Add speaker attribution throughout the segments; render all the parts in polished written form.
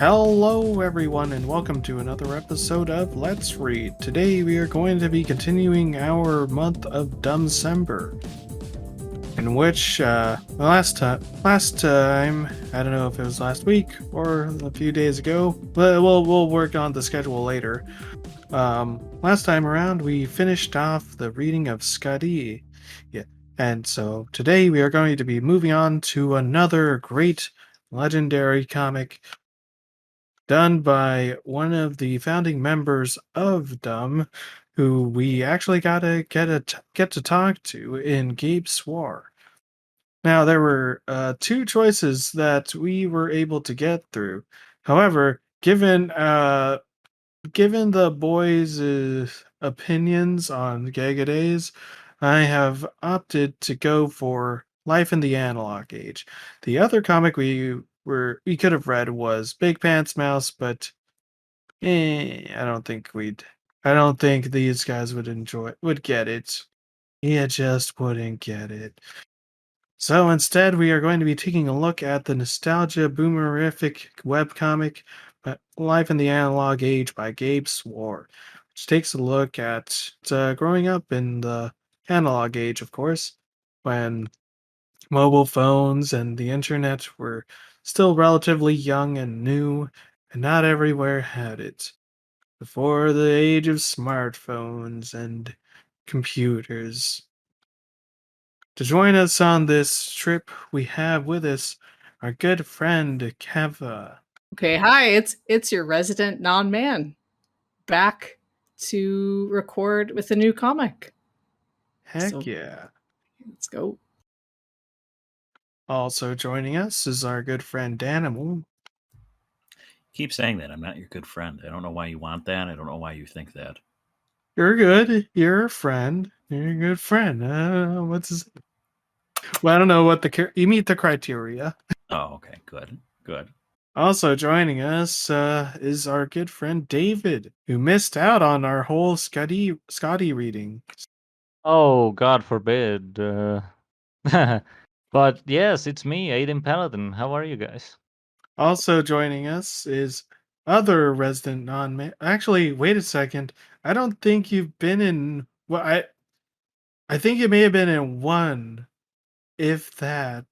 Speaker 1: Hello, everyone, and welcome to another episode of Let's Read. Today, we are going to be continuing our month of Dummcember, in which last time, I don't know if it was last week or a few days ago, but we'll work on the schedule later. Last time around, we finished off the reading of Scuddy, yeah, and so today we are going to be moving on to another great legendary comic done by one of the founding members of Dumb, who we actually got to get to talk to in Gabe Swarr. Now there were two choices that we were able to get through. However, given the boys' opinions on Gaga Days, I have opted to go for Life in the Analog Age. The other comic we could have read was Big Pants Mouse, but I don't think these guys would get it. Yeah, just wouldn't get it. So instead, we are going to be taking a look at the nostalgia boomerific webcomic Life in the Analog Age by Gabe Swarr, which takes a look at growing up in the analog age, of course, when mobile phones and the internet were still relatively young and new, and not everywhere had it. Before the age of smartphones and computers. To join us on this trip, we have with us our good friend Keva.
Speaker 2: Okay, hi, it's your resident non-man back to record with a new comic.
Speaker 1: Heck
Speaker 2: So
Speaker 1: yeah.
Speaker 2: let's go.
Speaker 1: Also joining us is our good friend Danimal.
Speaker 3: Keep saying that. I'm not your good friend. I don't know why you want that. I don't know why you think that.
Speaker 1: You're good. You're a friend. You're a good friend. What's his... Well, I don't know what you meet the criteria.
Speaker 3: Oh, okay. Good. Good.
Speaker 1: Also joining us is our good friend David, who missed out on our whole Scotty reading.
Speaker 4: Oh, God forbid. But yes, it's me, Aiden Paladin. How are you guys?
Speaker 1: Also joining us is other resident non-man. Actually, wait a second. I don't think you've been in. Well, I think you may have been in one, if that.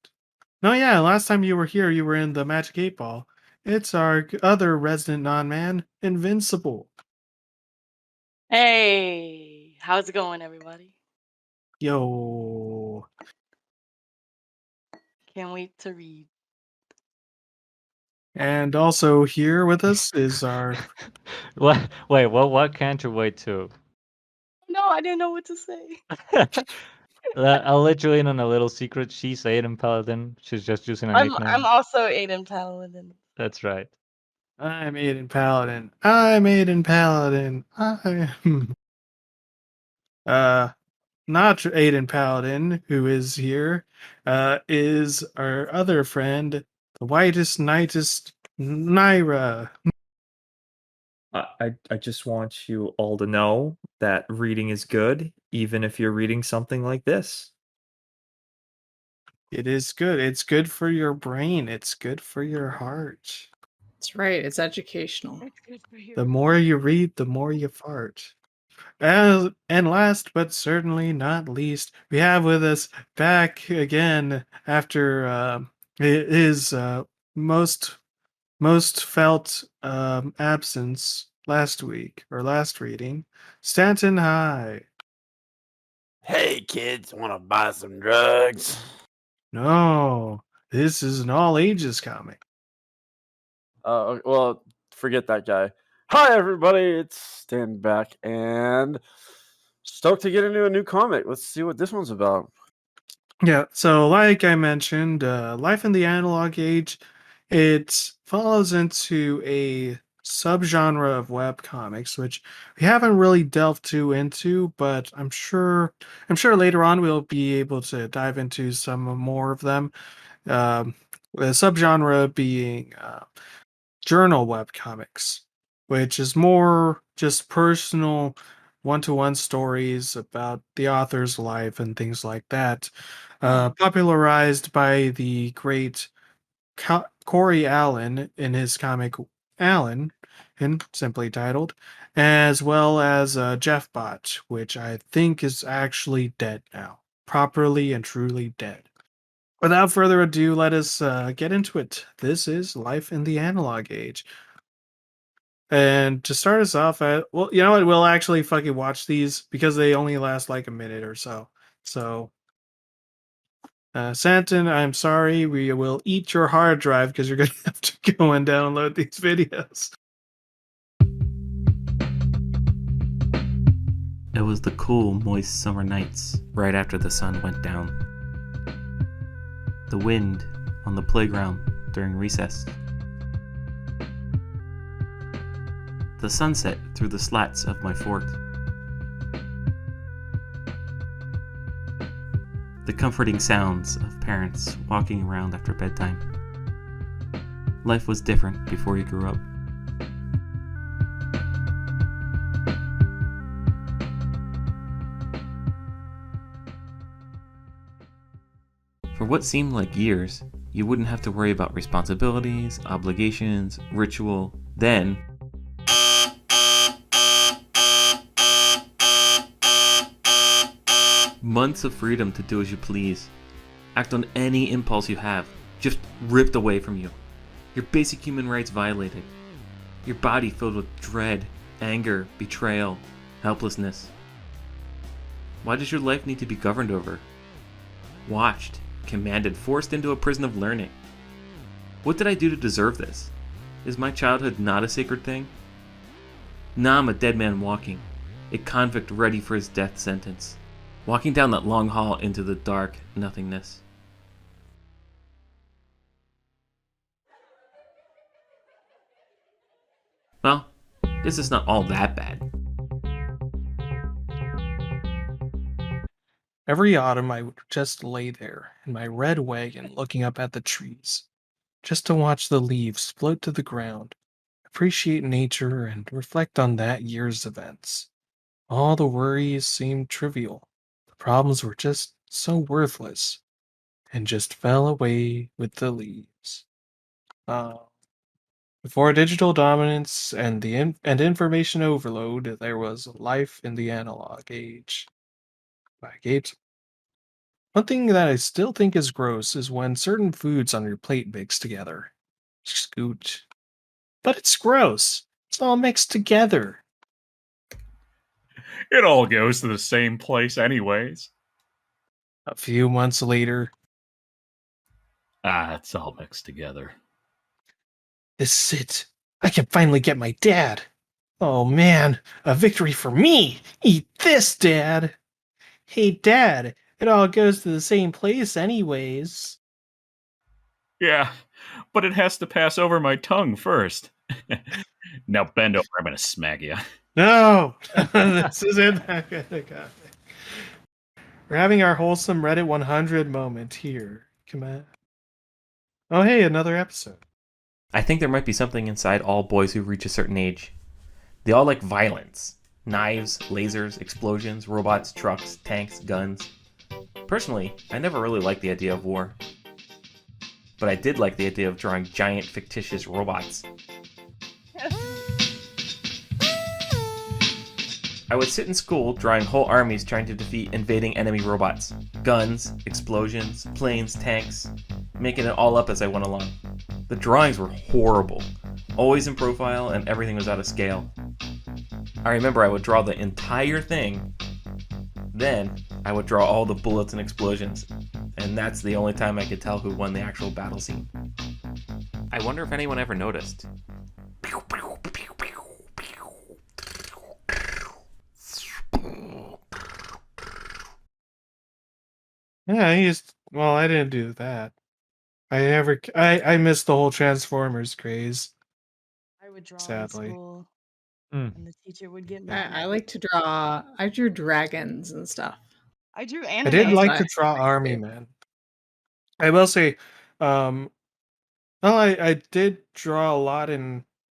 Speaker 1: No, yeah. Last time you were here, you were in the Magic 8 Ball. It's our other resident non-man, Invincible.
Speaker 5: Hey, how's it going, everybody?
Speaker 1: Yo.
Speaker 5: Can't wait to read.
Speaker 1: And also here with us is our.
Speaker 4: What? Wait, what can't you wait to?
Speaker 5: No, I didn't know what to say.
Speaker 4: I'll let you in on a little secret. She's Aiden Paladin. She's just using a nickname.
Speaker 5: I'm also Aiden Paladin.
Speaker 4: That's right.
Speaker 1: I'm Aiden Paladin. I'm Aiden Paladin. I'm. Not Aiden Paladin, who is here, is our other friend, the whitest knightest Naira.
Speaker 6: I just want you all to know that reading is good, even if you're reading something like this.
Speaker 1: It is good. It's good for your brain. It's good for your heart.
Speaker 2: That's right, it's educational.
Speaker 5: It's good for you.
Speaker 1: The more you read, the more you fart. And last but certainly not least, we have with us back again after his most felt absence last week or last reading, Stanton High.
Speaker 7: Hey kids, want to buy some drugs?
Speaker 1: No, this is an all ages comic.
Speaker 7: Well, forget that guy. Hi everybody, it's Stan back and stoked to get into a new comic. Let's see what this one's about.
Speaker 1: Yeah, so like I mentioned, Life in the Analog Age, it follows into a subgenre of webcomics, which we haven't really delved too into, but I'm sure later on we'll be able to dive into some more of them. The subgenre being journal webcomics, which is more just personal one-to-one stories about the author's life and things like that, popularized by the great Corey Allen in his comic Alan in Simply Titled, as well as Jeff Bot, which I think is actually dead now. Properly and truly dead. Without further ado, let us get into it. This is Life in the Analog Age. And to start us off, well, you know what? We'll actually fucking watch these because they only last like a minute or so. So, Santon, I'm sorry. We will eat your hard drive because you're going to have to go and download these videos.
Speaker 8: It was the cool, moist summer nights right after the sun went down. The wind on the playground during recess. The sunset through the slats of my fort. The comforting sounds of parents walking around after bedtime. Life was different before you grew up. For what seemed like years, you wouldn't have to worry about responsibilities, obligations, ritual. Then, months of freedom to do as you please. Act on any impulse you have, just ripped away from you. Your basic human rights violated. Your body filled with dread, anger, betrayal, helplessness. Why does your life need to be governed over? Watched, commanded, forced into a prison of learning. What did I do to deserve this? Is my childhood not a sacred thing? Now I'm a dead man walking, a convict ready for his death sentence. Walking down that long hall into the dark nothingness. Well, guess it's not all that bad.
Speaker 1: Every autumn, I would just lay there in my red wagon looking up at the trees, just to watch the leaves float to the ground, appreciate nature, and reflect on that year's events. All the worries seemed trivial. The problems were just so worthless and just fell away with the leaves. Before digital dominance and and information overload, there was life in the analog age. By Gabe Swarr. One thing that I still think is gross is when certain foods on your plate mix together. Scoot. But it's gross. It's all mixed together.
Speaker 3: It all goes to the same place, anyways.
Speaker 1: A few months later,
Speaker 3: It's all mixed together.
Speaker 1: this is it. I can finally get my dad. Oh man, a victory for me. Eat this, Dad. Hey, Dad, it all goes to the same place, anyways.
Speaker 3: Yeah, but it has to pass over my tongue first. Now bend over, I'm gonna smack you.
Speaker 1: No, this isn't. We're having our wholesome Reddit 100 moment here. Come on. Oh, hey, another episode.
Speaker 8: I think there might be something inside all boys who reach a certain age. They all like violence. Knives, lasers, explosions, robots, trucks, tanks, guns. Personally, I never really liked the idea of war. But I did like the idea of drawing giant fictitious robots. I would sit in school drawing whole armies trying to defeat invading enemy robots. Guns, explosions, planes, tanks, making it all up as I went along. The drawings were horrible, always in profile and everything was out of scale. I remember I would draw the entire thing, then I would draw all the bullets and explosions, and that's the only time I could tell who won the actual battle scene. I wonder if anyone ever noticed.
Speaker 1: Yeah, well, I didn't do that. I missed the whole Transformers craze.
Speaker 5: I would draw
Speaker 1: Sadly.
Speaker 5: in school,
Speaker 4: Mm.
Speaker 5: and the teacher would get mad.
Speaker 2: I like to draw. I drew dragons and stuff.
Speaker 5: I drew
Speaker 1: I
Speaker 5: anime.
Speaker 1: did
Speaker 2: That's
Speaker 1: like
Speaker 2: what
Speaker 1: to
Speaker 2: I
Speaker 1: draw
Speaker 2: like to
Speaker 1: Army
Speaker 2: do.
Speaker 1: Man. I will say, well, I did draw a lot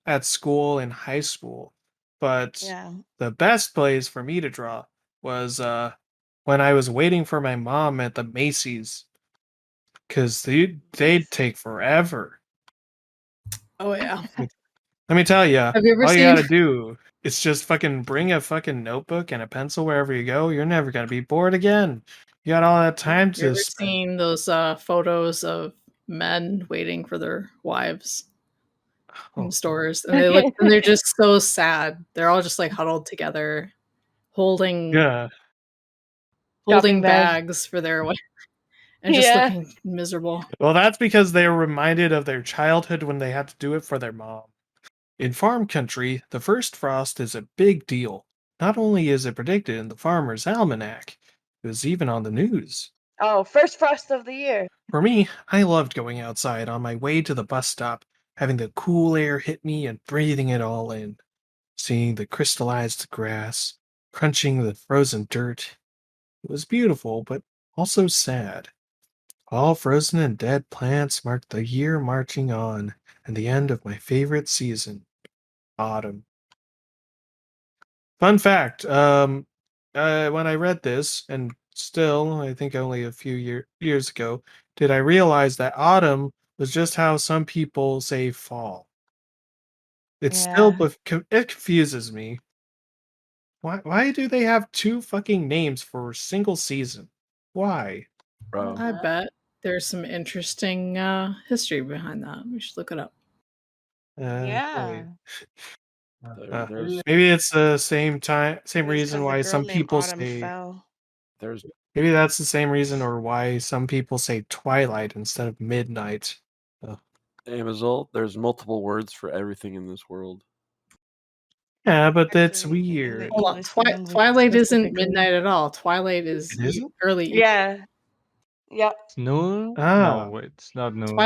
Speaker 1: at school in high school, but
Speaker 5: Yeah.
Speaker 1: the best place for me to draw was when I was waiting for my mom at the Macy's, because they'd take forever.
Speaker 2: Oh yeah.
Speaker 1: Let me tell you,
Speaker 2: Have you ever
Speaker 1: all you
Speaker 2: seen?
Speaker 1: gotta do is just fucking bring a fucking notebook and a pencil wherever you go. You're never gonna be bored again. You got all that time
Speaker 2: You
Speaker 1: to
Speaker 2: ever
Speaker 1: spend.
Speaker 2: seen those photos of men waiting for their wives
Speaker 1: Oh,
Speaker 2: in stores, and they're just so sad. They're all just like huddled together, holding
Speaker 1: yeah.
Speaker 9: Shopping bag.
Speaker 2: bags for their wife, and just
Speaker 9: Yeah.
Speaker 2: looking miserable.
Speaker 1: Well, that's because they were reminded of their childhood when they had to do it for their mom. In farm country, the first frost is a big deal. Not only is it predicted in the farmer's almanac, it was even on the news.
Speaker 9: Oh, first frost of the year.
Speaker 1: For me, I loved going outside on my way to the bus stop, having the cool air hit me and breathing it all in, seeing the crystallized grass, crunching the frozen dirt. It was beautiful, but also sad. All frozen and dead plants marked the year marching on, and the end of my favorite season, autumn. Fun fact, when I read this, and still, I think only a few years ago, did I realize that autumn was just how some people say fall. It's still,
Speaker 9: Yeah.
Speaker 1: but it confuses me. Why do they have two fucking names for a single season? Why?
Speaker 7: Bro.
Speaker 2: I bet there's some interesting history behind that. We should look it up.
Speaker 9: Yeah.
Speaker 1: Maybe it's the same
Speaker 9: It was
Speaker 1: reason
Speaker 9: 'cause a
Speaker 1: why
Speaker 9: girl
Speaker 1: some
Speaker 9: named
Speaker 1: people
Speaker 9: Autumn
Speaker 1: say.
Speaker 9: fell.
Speaker 7: There's
Speaker 1: Maybe that's the same reason, or why some people say twilight instead of midnight.
Speaker 7: Amazil. There's multiple words for everything in this world.
Speaker 1: Yeah, but that's
Speaker 9: Actually, in the
Speaker 1: weird.
Speaker 2: Hold on,
Speaker 9: English language
Speaker 2: Twilight isn't
Speaker 9: specifically.
Speaker 2: midnight at all. Twilight is
Speaker 1: It isn't?
Speaker 2: early evening.
Speaker 9: Yeah. Yep.
Speaker 4: It's noon?
Speaker 1: Ah.
Speaker 4: No, it's not noon.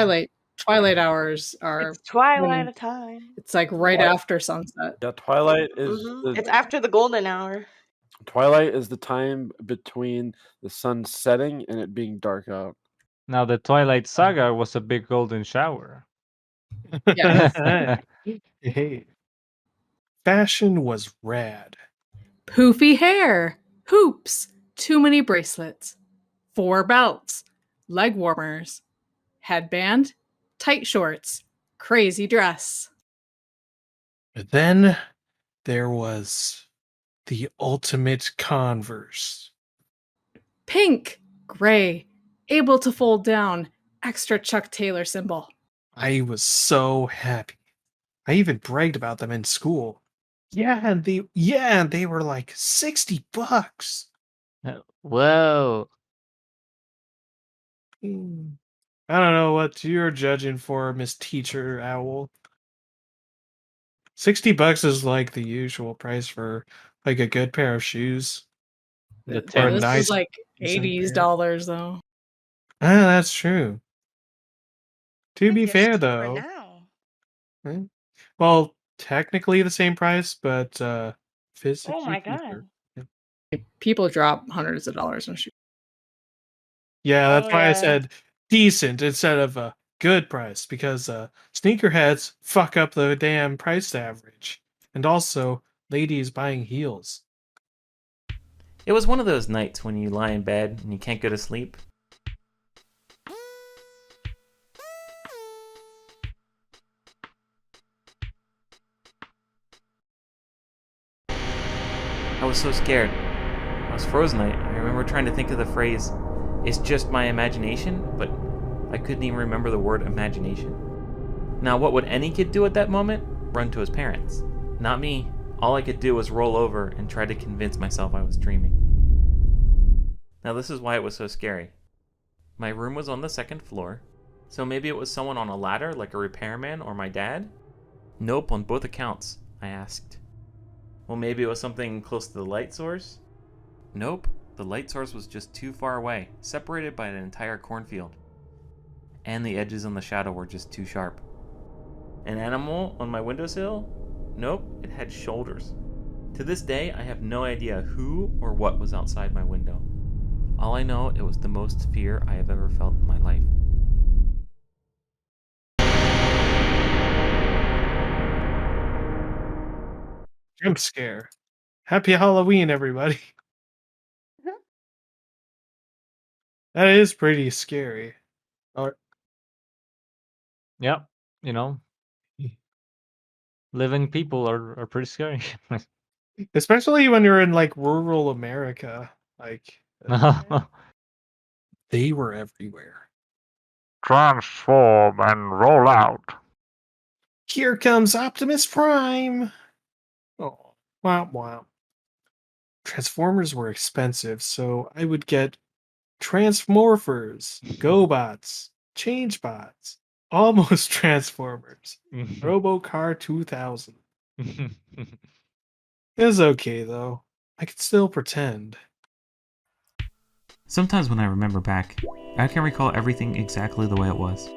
Speaker 2: Twilight hours are
Speaker 9: It's twilight
Speaker 2: when
Speaker 9: of time.
Speaker 2: it's like right
Speaker 7: What?
Speaker 2: after sunset.
Speaker 7: Yeah, twilight is
Speaker 9: It's after the golden hour.
Speaker 7: twilight is the time between the sun setting and it being dark out.
Speaker 4: Now the Twilight Saga was a big golden shower.
Speaker 2: Yeah.
Speaker 1: Hey. Fashion was rad.
Speaker 2: Poofy hair, hoops, too many bracelets, 4 belts, leg warmers, headband, tight shorts, crazy dress.
Speaker 1: But then there was the ultimate Converse.
Speaker 2: Pink, gray, able to fold down, extra Chuck Taylor symbol.
Speaker 1: I was so happy. I even bragged about them in school. Yeah, and they were like $60.
Speaker 4: Whoa.
Speaker 1: I don't know what you're judging for, Miss Teacher Owl. $60 is like the usual price for like a good pair of shoes.
Speaker 4: The
Speaker 2: This
Speaker 1: Or a
Speaker 2: is
Speaker 1: nice
Speaker 2: like
Speaker 1: decent
Speaker 2: $80
Speaker 1: pair.
Speaker 2: dollars though.
Speaker 1: Ah, that's true. To
Speaker 9: I
Speaker 1: be
Speaker 9: guess
Speaker 1: fair
Speaker 9: cheaper
Speaker 1: though,
Speaker 9: now.
Speaker 1: well, technically the same price, but
Speaker 9: Oh
Speaker 1: physically
Speaker 9: my
Speaker 1: cheaper.
Speaker 9: god.
Speaker 2: People drop hundreds of dollars on shoes.
Speaker 1: Yeah,
Speaker 9: Oh
Speaker 1: that's why I
Speaker 9: yeah.
Speaker 1: said decent instead of a good price, because sneakerheads fuck up the damn price average. And also, ladies buying heels.
Speaker 8: It was one of those nights when you lie in bed and you can't go to sleep. I was so scared. I was frozen. I remember trying to think of the phrase, "It's just my imagination," but I couldn't even remember the word imagination. Now, what would any kid do at that moment? Run to his parents. Not me. All I could do was roll over and try to convince myself I was dreaming. Now, this is why it was so scary. My room was on the second floor, so maybe it was someone on a ladder like a repairman or my dad? Nope, on both accounts, I asked. Well, maybe it was something close to the light source? Nope, the light source was just too far away, separated by an entire cornfield. And the edges on the shadow were just too sharp. An animal on my windowsill? Nope, it had shoulders. To this day, I have no idea who or what was outside my window. All I know, it was the most fear I have ever felt in my life.
Speaker 1: Jump scare. Happy Halloween, everybody. That is pretty scary. Or
Speaker 4: Yep. You know, living people are pretty scary.
Speaker 1: Especially when you're in like rural America. Like they were everywhere.
Speaker 4: Transform and roll out.
Speaker 1: Here comes Optimus Prime. Oh, wow, wow. Transformers were expensive, so I would get Transmorphers, GoBots, ChangeBots, Almost Transformers, RoboCar 2000. It was okay though. I could still pretend.
Speaker 8: Sometimes when I remember back, I can recall everything exactly the way it was.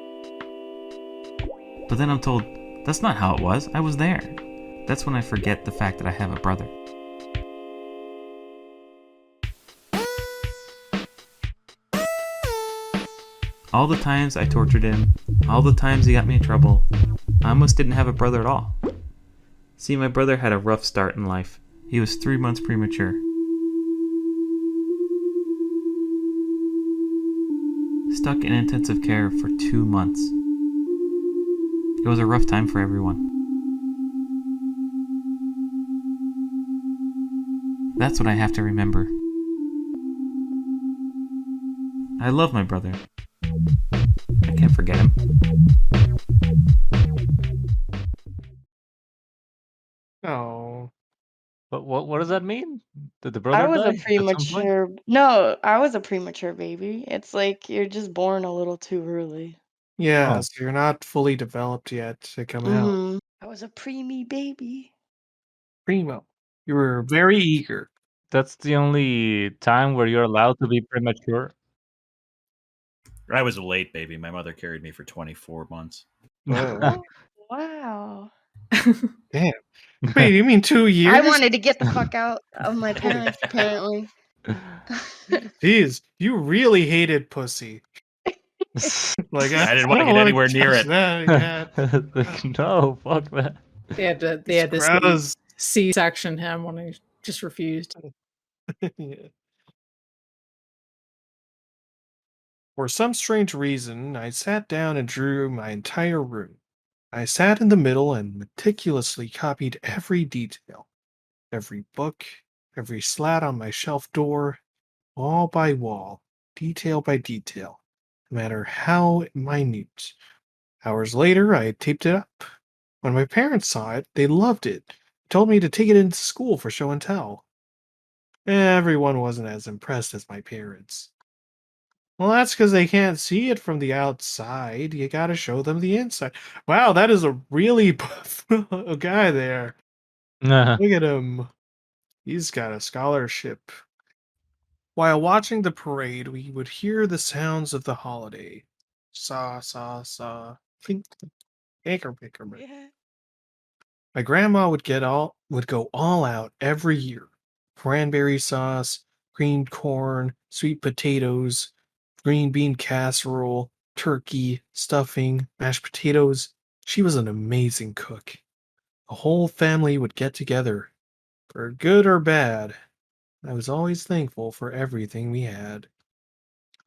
Speaker 8: But then I'm told, that's not how it was, I was there. That's when I forget the fact that I have a brother. All the times I tortured him, all the times he got me in trouble, I almost didn't have a brother at all. See, my brother had a rough start in life. He was 3 months premature. Stuck in intensive care for 2 months. It was a rough time for everyone. That's what I have to remember. I love my brother. I can't forget him.
Speaker 1: Oh.
Speaker 4: But what does that mean? Did the
Speaker 9: I
Speaker 4: brother
Speaker 9: was a
Speaker 4: die at some point?
Speaker 9: I was a premature baby. It's like you're just born a little too early.
Speaker 1: Yeah,
Speaker 4: Oh.
Speaker 1: so you're not fully developed yet to come out.
Speaker 9: I was a preemie baby.
Speaker 1: Primo. You were very eager.
Speaker 4: That's the only time where you're allowed to be premature.
Speaker 3: I was a late baby. My mother carried me for 24 months.
Speaker 1: Whoa.
Speaker 9: Wow.
Speaker 1: Damn. Wait, you mean 2 years?
Speaker 9: I wanted to get the fuck out of my parents, apparently.
Speaker 1: Jeez, you really hated pussy. Like
Speaker 3: I didn't want to
Speaker 1: don't
Speaker 3: get
Speaker 1: wanna
Speaker 3: anywhere near
Speaker 1: touch
Speaker 3: it.
Speaker 1: that, yeah.
Speaker 4: No, fuck that.
Speaker 2: They had
Speaker 1: It's
Speaker 2: to
Speaker 1: gross.
Speaker 2: C-section him when he just refused.
Speaker 1: Yeah. For some strange reason, I sat down and drew my entire room. I sat in the middle and meticulously copied every detail, every book, every slat on my shelf door, wall by wall, detail by detail, no matter how minute. Hours later, I taped it up. When my parents saw it, they loved it. Told me to take it into school for show and tell. Everyone wasn't as impressed as my parents. Well, that's because they can't see it from the outside. You gotta show them the inside. Wow, that is a really buff guy there. Look at him. He's got a scholarship. While watching the parade, we would hear the sounds of the holiday. Saw, saw, saw. Clink, clink. Baker, baker, baker.
Speaker 5: Yeah.
Speaker 1: My grandma would go all out every year. Cranberry sauce, creamed corn, sweet potatoes, green bean casserole, turkey, stuffing, mashed potatoes. She was an amazing cook. The whole family would get together. For good or bad, I was always thankful for everything we had.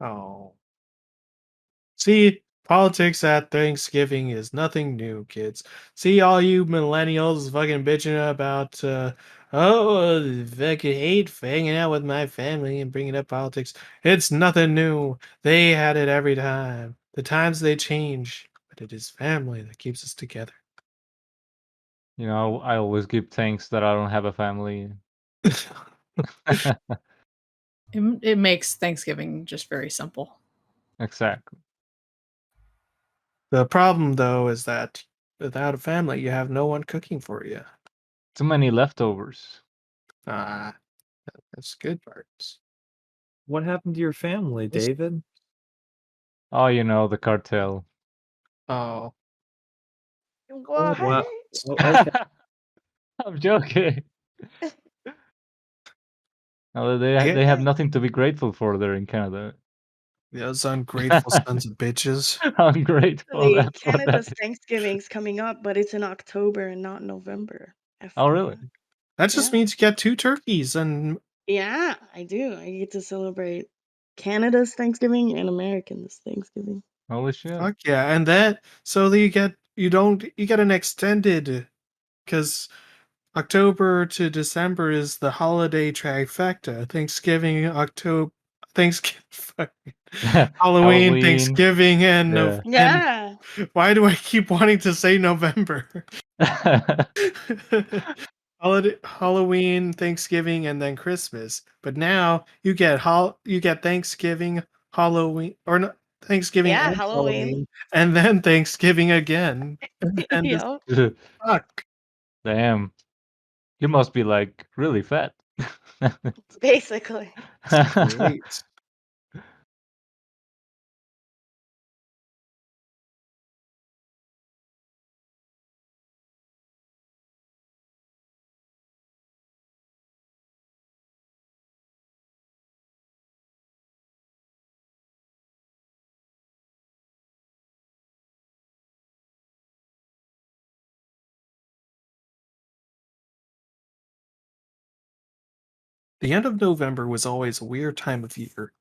Speaker 1: Oh. See, politics at Thanksgiving is nothing new, kids. See, all you millennials fucking bitching about, fucking hate hanging out with my family and bringing up politics. It's nothing new. They had it every time. The times they change, but it is family that keeps us together.
Speaker 4: You know, I always give thanks that I don't have a family.
Speaker 2: It makes Thanksgiving just very simple.
Speaker 4: Exactly.
Speaker 1: The problem, though, is that without a family, you have no one cooking for you.
Speaker 4: Too many leftovers.
Speaker 1: Ah, that's good parts.
Speaker 6: What happened to your family, David?
Speaker 4: Oh, you know, the cartel.
Speaker 1: Oh,
Speaker 9: What?
Speaker 6: Wow. Oh, okay.
Speaker 4: I'm joking. No, they have nothing to be grateful for there in Canada.
Speaker 1: those ungrateful sons of bitches.
Speaker 4: Ungrateful.
Speaker 9: Actually,
Speaker 4: That's what that
Speaker 9: Canada's
Speaker 4: is.
Speaker 9: Thanksgiving's coming up, but it's in October and not November.
Speaker 4: Oh, really?
Speaker 9: FYI.
Speaker 1: That just
Speaker 9: Yeah.
Speaker 1: means you get 2 turkeys and
Speaker 9: Yeah, I do. I get to celebrate Canada's Thanksgiving and Americans' Thanksgiving.
Speaker 4: Holy shit.
Speaker 1: fuck yeah, and that so that you get an extended because October to December is the holiday trifecta. Thanksgiving, Thanksgiving, Halloween, Thanksgiving, and
Speaker 4: Yeah.
Speaker 9: Yeah.
Speaker 1: why do I keep wanting to say November? Halloween, Thanksgiving, and then Christmas. But now you get Thanksgiving, Halloween, or not Thanksgiving
Speaker 9: Yeah,
Speaker 1: and
Speaker 9: Halloween.
Speaker 1: Halloween, and then Thanksgiving again. And this
Speaker 9: Yep.
Speaker 1: fuck.
Speaker 4: Damn. You must be like really fat.
Speaker 9: Basically.
Speaker 1: Great. The end of November was always a weird time of year.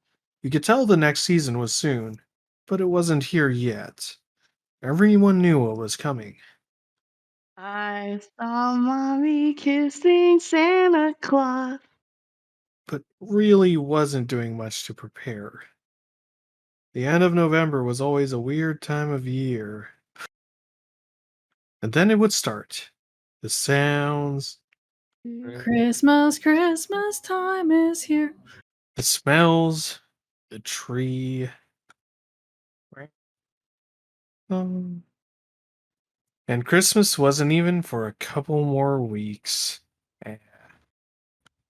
Speaker 1: You could tell the next season was soon, but it wasn't here yet. Everyone knew what was coming.
Speaker 9: I saw mommy kissing Santa Claus.
Speaker 1: But really wasn't doing much to prepare. The end of November was always a weird time of year. And then it would start. The sounds,
Speaker 2: Christmas time is here.
Speaker 1: the smells, the tree. And Christmas wasn't even for a couple more weeks.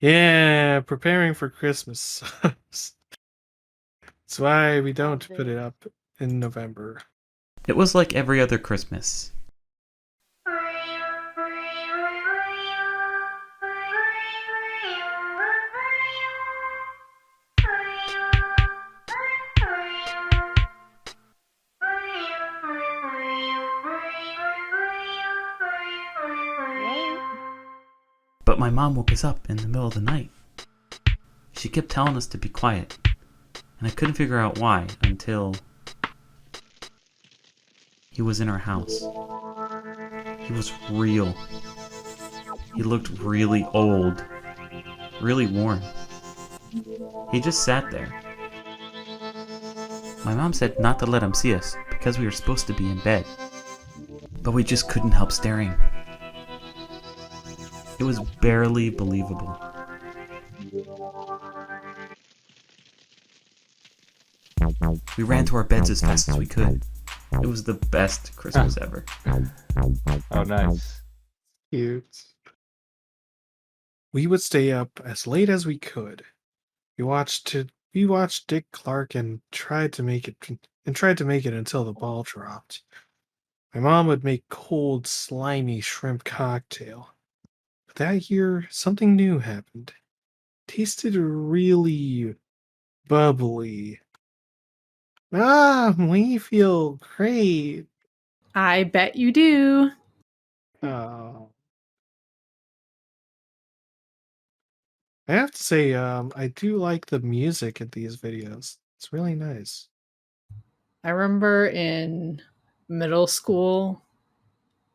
Speaker 1: Yeah, preparing for Christmas sucks. That's why we don't
Speaker 9: Love
Speaker 1: put
Speaker 9: it.
Speaker 1: it up in November.
Speaker 8: It was like every other Christmas.
Speaker 9: What?
Speaker 8: But my mom woke us up in the middle of the night. She kept telling us to be quiet, and I couldn't figure out why until he was in our house. He was real. He looked really old, really worn. He just sat there. My mom said not to let him see us because we were supposed to be in bed, but we just couldn't help staring. It was barely believable. We ran to our beds as fast as we could. It was the best Christmas ever.
Speaker 4: Oh, nice.
Speaker 1: Cute. We would stay up as late as we could. We watched Dick Clark and tried to make it until the ball dropped. My mom would make cold, slimy shrimp cocktail. But that year, something new happened. Tasted really bubbly. We feel great.
Speaker 2: I bet you do.
Speaker 1: Oh. I have to say, I do like the music in these videos. It's really nice.
Speaker 2: I remember in middle school,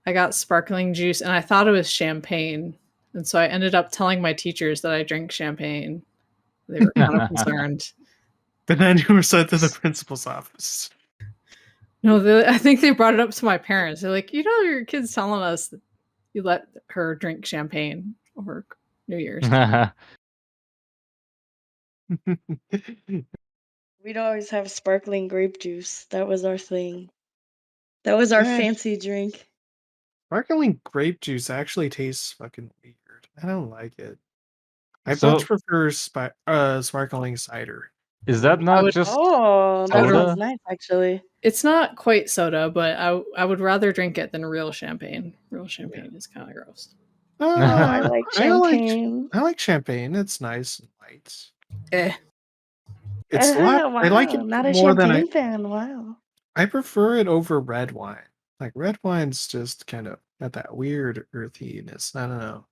Speaker 2: I got sparkling juice and I thought it was champagne. And so I ended up telling my teachers that I drink champagne. They were kind of concerned.
Speaker 1: But then you were sent to the principal's office.
Speaker 2: No, I think they brought it up to my parents. They're like, your kid's telling us that you let her drink champagne over New Year's.
Speaker 9: We'd always have sparkling grape juice. That was our thing. That was our
Speaker 1: Yeah.
Speaker 9: fancy drink.
Speaker 1: Sparkling grape juice actually tastes fucking weird. I don't like it. I
Speaker 4: So-
Speaker 1: much prefer sparkling cider.
Speaker 4: Is that not
Speaker 2: would-
Speaker 4: just
Speaker 9: Oh, that
Speaker 4: soda?
Speaker 9: sounds nice, actually.
Speaker 2: It's not quite soda, but I would rather drink it than real champagne. Real champagne is kind of gross.
Speaker 1: Oh,
Speaker 9: I like champagne.
Speaker 1: I like champagne. It's nice and light.
Speaker 2: Eh.
Speaker 1: It's a lot.
Speaker 9: Wow,
Speaker 1: I like it
Speaker 9: not a
Speaker 1: more than
Speaker 9: champagne fan. Wow.
Speaker 1: I prefer it over red wine. Like red wine's just kind of got that weird earthiness. I don't know.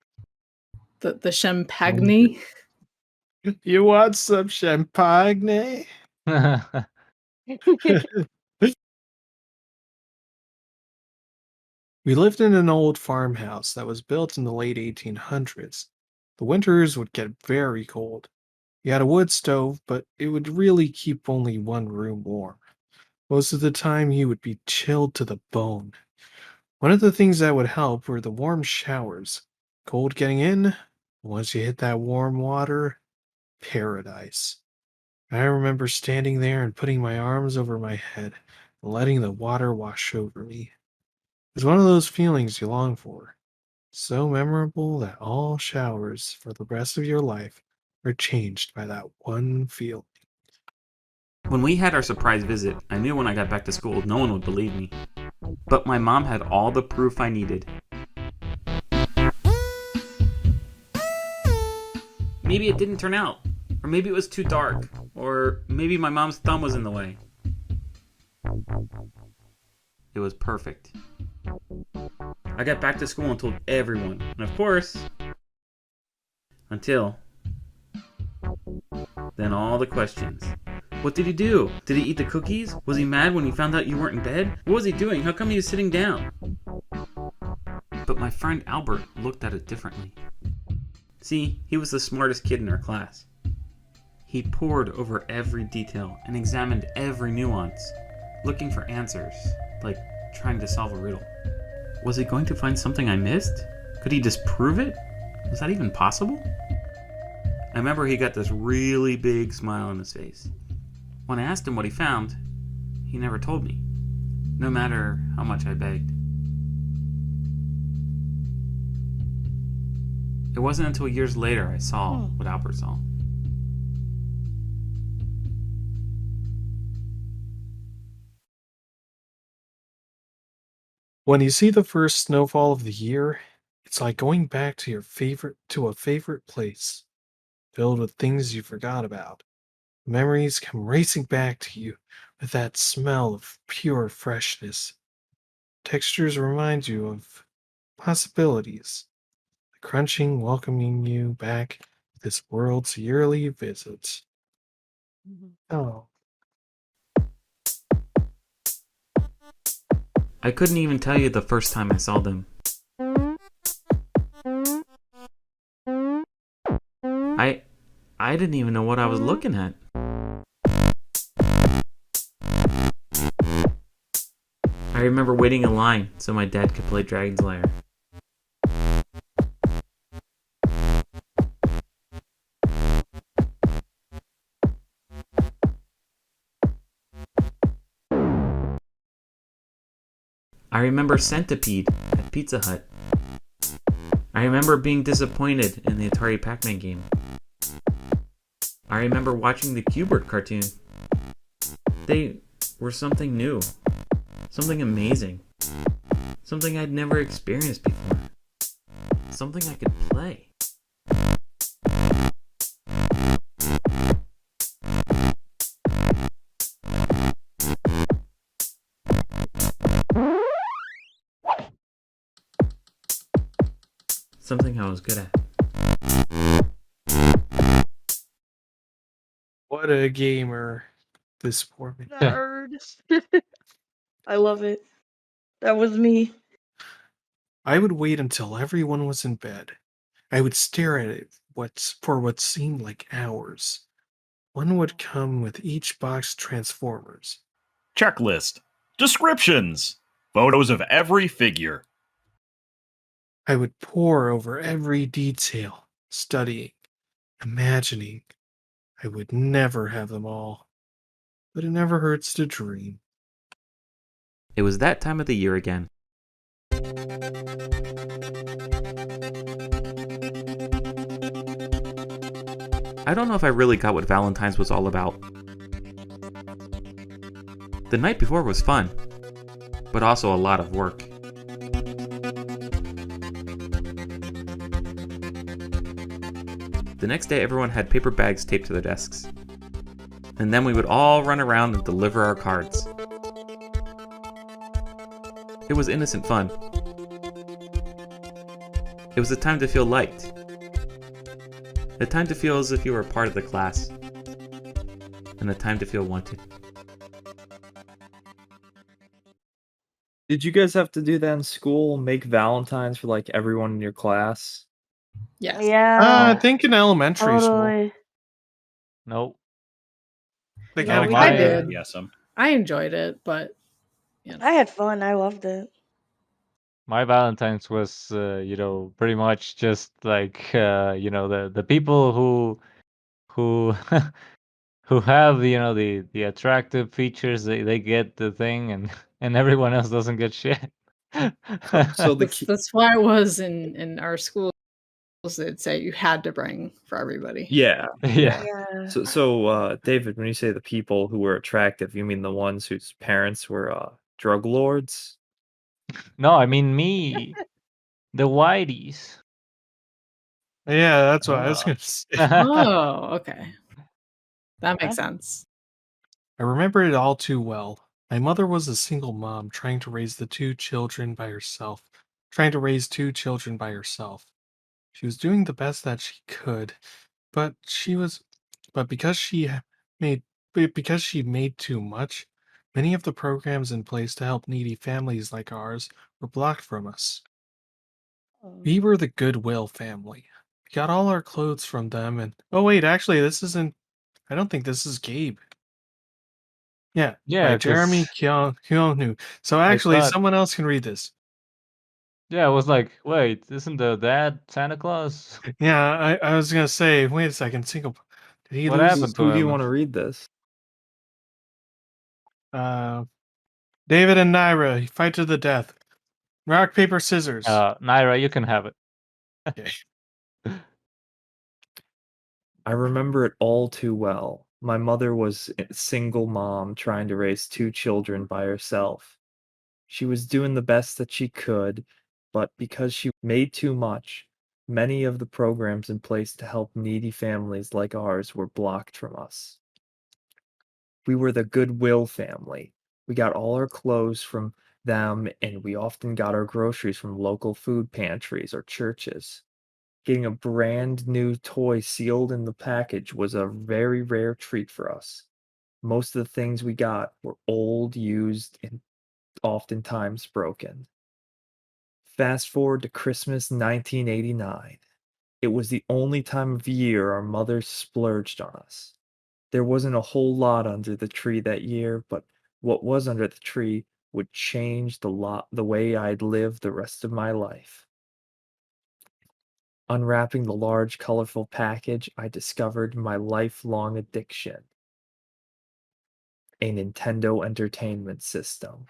Speaker 2: The champagne.
Speaker 1: You want some champagne? We lived in an old farmhouse that was built in the late 1800s. The winters would get very cold. We had a wood stove, but it would really keep only one room warm. Most of the time, you would be chilled to the bone. One of the things that would help were the warm showers. Cold getting in, once you hit that warm water, paradise. I remember standing there and putting my arms over my head and letting the water wash over me. It was one of those feelings you long for. So memorable that all showers for the rest of your life are changed by that one feeling.
Speaker 8: When we had our surprise visit, I knew when I got back to school no one would believe me. But my mom had all the proof I needed. Maybe it didn't turn out. Or maybe it was too dark. Or maybe my mom's thumb was in the way. It was perfect. I got back to school and told everyone. And of course, until then all the questions. What did he do? Did he eat the cookies? Was he mad when he found out you weren't in bed? What was he doing? How come he was sitting down? But my friend Albert looked at it differently. See, he was the smartest kid in our class. He pored over every detail and examined every nuance, looking for answers, like trying to solve a riddle. Was he going to find something I missed? Could he disprove it? Was that even possible? I remember he got this really big smile on his face. When I asked him what he found, he never told me, no matter how much I begged. It wasn't until years later I saw what Albert saw.
Speaker 1: When you see the first snowfall of the year, it's like going back to a favorite place, filled with things you forgot about. Memories come racing back to you with that smell of pure freshness. Textures remind you of possibilities, the crunching welcoming you back to this world's yearly visit. Oh.
Speaker 8: I couldn't even tell you the first time I saw them. I didn't even know what I was looking at. I remember waiting in line so my dad could play Dragon's Lair. I remember Centipede at Pizza Hut. I remember being disappointed in the Atari Pac-Man game. I remember watching the Q*bert cartoon. They were something new, something amazing, something I'd never experienced before, something I could play. Something I was good at.
Speaker 1: What a gamer this poor man.
Speaker 9: Nerd. I love it. That was me.
Speaker 1: I would wait until everyone was in bed. I would stare at it for what seemed like hours. One would come with each box Transformers.
Speaker 3: Checklist. Descriptions. Photos of every figure.
Speaker 1: I would pore over every detail, studying, imagining. I would never have them all, but it never hurts to dream.
Speaker 8: It was that time of the year again. I don't know if I really got what Valentine's was all about. The night before was fun, but also a lot of work. The next day, everyone had paper bags taped to their desks. And then we would all run around and deliver our cards. It was innocent fun. It was a time to feel liked. A time to feel as if you were a part of the class. And a time to feel wanted.
Speaker 6: Did you guys have to do that in school? Make Valentines for like everyone in your class?
Speaker 2: Yes.
Speaker 9: Yeah,
Speaker 1: I think in elementary school
Speaker 9: totally.
Speaker 4: Nope.
Speaker 1: they
Speaker 9: No,
Speaker 1: kind of
Speaker 9: we
Speaker 2: I
Speaker 1: kept
Speaker 9: didn't.
Speaker 2: did.
Speaker 3: Yeah, some.
Speaker 2: I enjoyed it, but
Speaker 9: I had fun. I loved it.
Speaker 4: My Valentine's was, pretty much just like, the people who who have, the attractive features, they get the thing, and and everyone else doesn't get shit.
Speaker 6: So the
Speaker 2: that's why it was in our schools. They'd say you had to bring for everybody.
Speaker 6: yeah,
Speaker 4: Yeah.
Speaker 9: Yeah.
Speaker 6: So David, when you say the people who were attractive, you mean the ones whose parents were drug lords?
Speaker 4: No, I mean me, the whiteys.
Speaker 1: Yeah, that's what I was
Speaker 6: Ah.
Speaker 1: gonna say.
Speaker 2: Oh, okay. That makes
Speaker 9: Okay.
Speaker 2: sense.
Speaker 1: I remember it all too well. My mother was a single mom trying to raise the two children by herself. Trying to raise two children by herself. She was doing the best that she could, but she was but because she made because she made too much, many of the programs in place to help needy families like ours were blocked from us.
Speaker 9: Oh.
Speaker 1: We were the Goodwill Family. We got all our clothes from them and oh wait, actually this isn't I don't think this is Gabe. Yeah,
Speaker 4: Yeah,
Speaker 1: by Jeremy
Speaker 4: because
Speaker 1: Keonu. So
Speaker 4: I
Speaker 1: actually,
Speaker 4: thought,
Speaker 1: someone else can read this.
Speaker 4: yeah, I was like, wait, isn't the dad Santa Claus?
Speaker 1: Yeah, I was gonna say, wait a second, single. Did he
Speaker 4: What
Speaker 1: lose
Speaker 4: happened
Speaker 1: his?
Speaker 4: to
Speaker 6: Who do you
Speaker 4: him?
Speaker 6: want to read this?
Speaker 1: Uh, David and Naira fight to the death. Rock paper scissors.
Speaker 4: Naira, you can have it.
Speaker 1: Okay.
Speaker 6: I remember it all too well. My mother was a single mom trying to raise two children by herself. She was doing the best that she could, but because she made too much, many of the programs in place to help needy families like ours were blocked from us. We were the Goodwill Family. We got all our clothes from them, and we often got our groceries from local food pantries or churches. Getting a brand new toy sealed in the package was a very rare treat for us. Most of the things we got were old, used, and oftentimes broken. Fast forward to Christmas 1989. It was the only time of year our mother splurged on us. There wasn't a whole lot under the tree that year, but what was under the tree would change the way I'd live the rest of my life. Unwrapping the large, colorful package, I discovered my lifelong addiction, a Nintendo Entertainment System.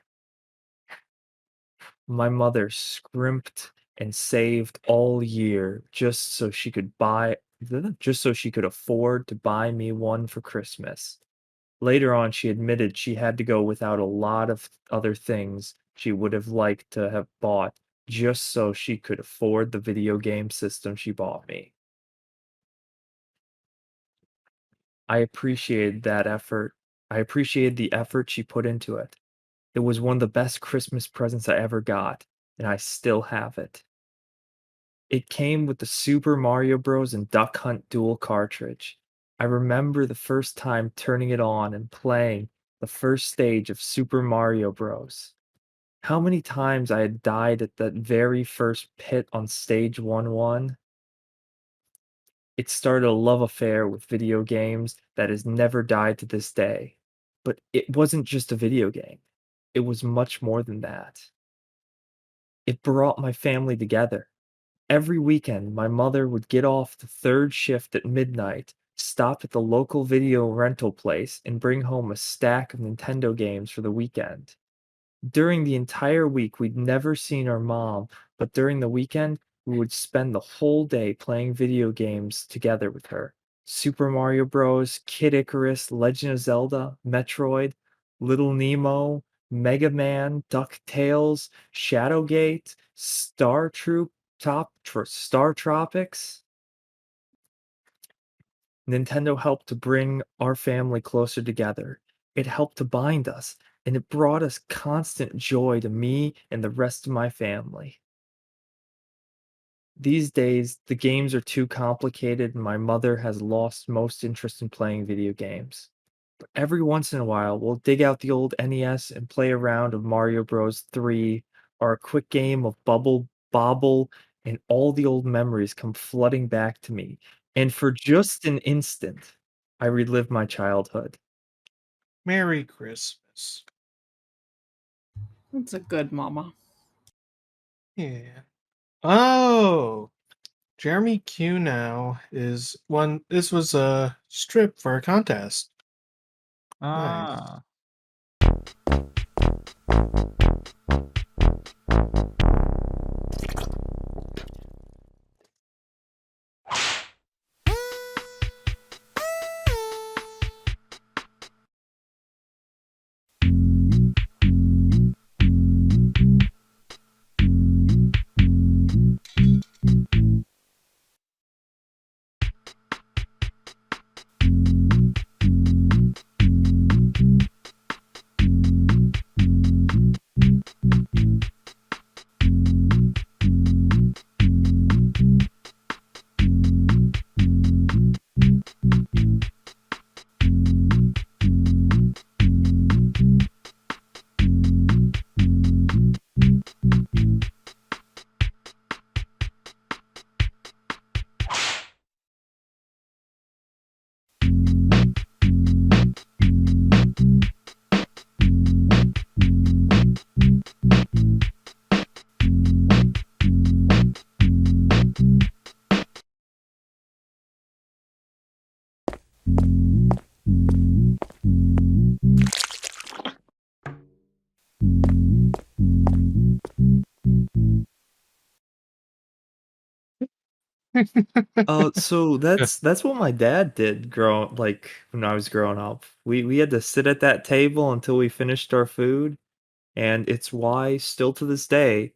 Speaker 6: My mother scrimped and saved all year just so she could afford to buy me one for Christmas. Later on, she admitted she had to go without a lot of other things she would have liked to have bought just so she could afford the video game system she bought me. I appreciated that effort. I appreciated the effort she put into it. It was one of the best Christmas presents I ever got, and I still have it. It came with the Super Mario Bros. And Duck Hunt dual cartridge. I remember the first time turning it on and playing the first stage of Super Mario Bros. How many times I had died at that very first pit on stage 1-1. It started a love affair with video games that has never died to this day. But it wasn't just a video game. It was much more than that. It brought my family together. Every weekend, my mother would get off the third shift at midnight, stop at the local video rental place, and bring home a stack of Nintendo games for the weekend. During the entire week, we'd never seen our mom, but during the weekend, we would spend the whole day playing video games together with her. Super Mario Bros., Kid Icarus, Legend of Zelda, Metroid, Little Nemo, Mega Man, DuckTales, Shadowgate, Star Tropics. Nintendo helped to bring our family closer together. It helped to bind us, and it brought us constant joy to me and the rest of my family. These days, the games are too complicated, and my mother has lost most interest in playing video games. But every once in a while, we'll dig out the old NES and play a round of Mario Bros. 3 or a quick game of Bubble Bobble, and all the old memories come flooding back to me. And for just an instant, I relive my childhood.
Speaker 1: Merry Christmas.
Speaker 2: That's a good mama.
Speaker 1: Yeah. Oh, Jeremy Q now is one. This was a strip for a contest. Nice.
Speaker 4: Ah.
Speaker 6: So that's what my dad did when I was growing up. We had to sit at that table until we finished our food, and it's why still to this day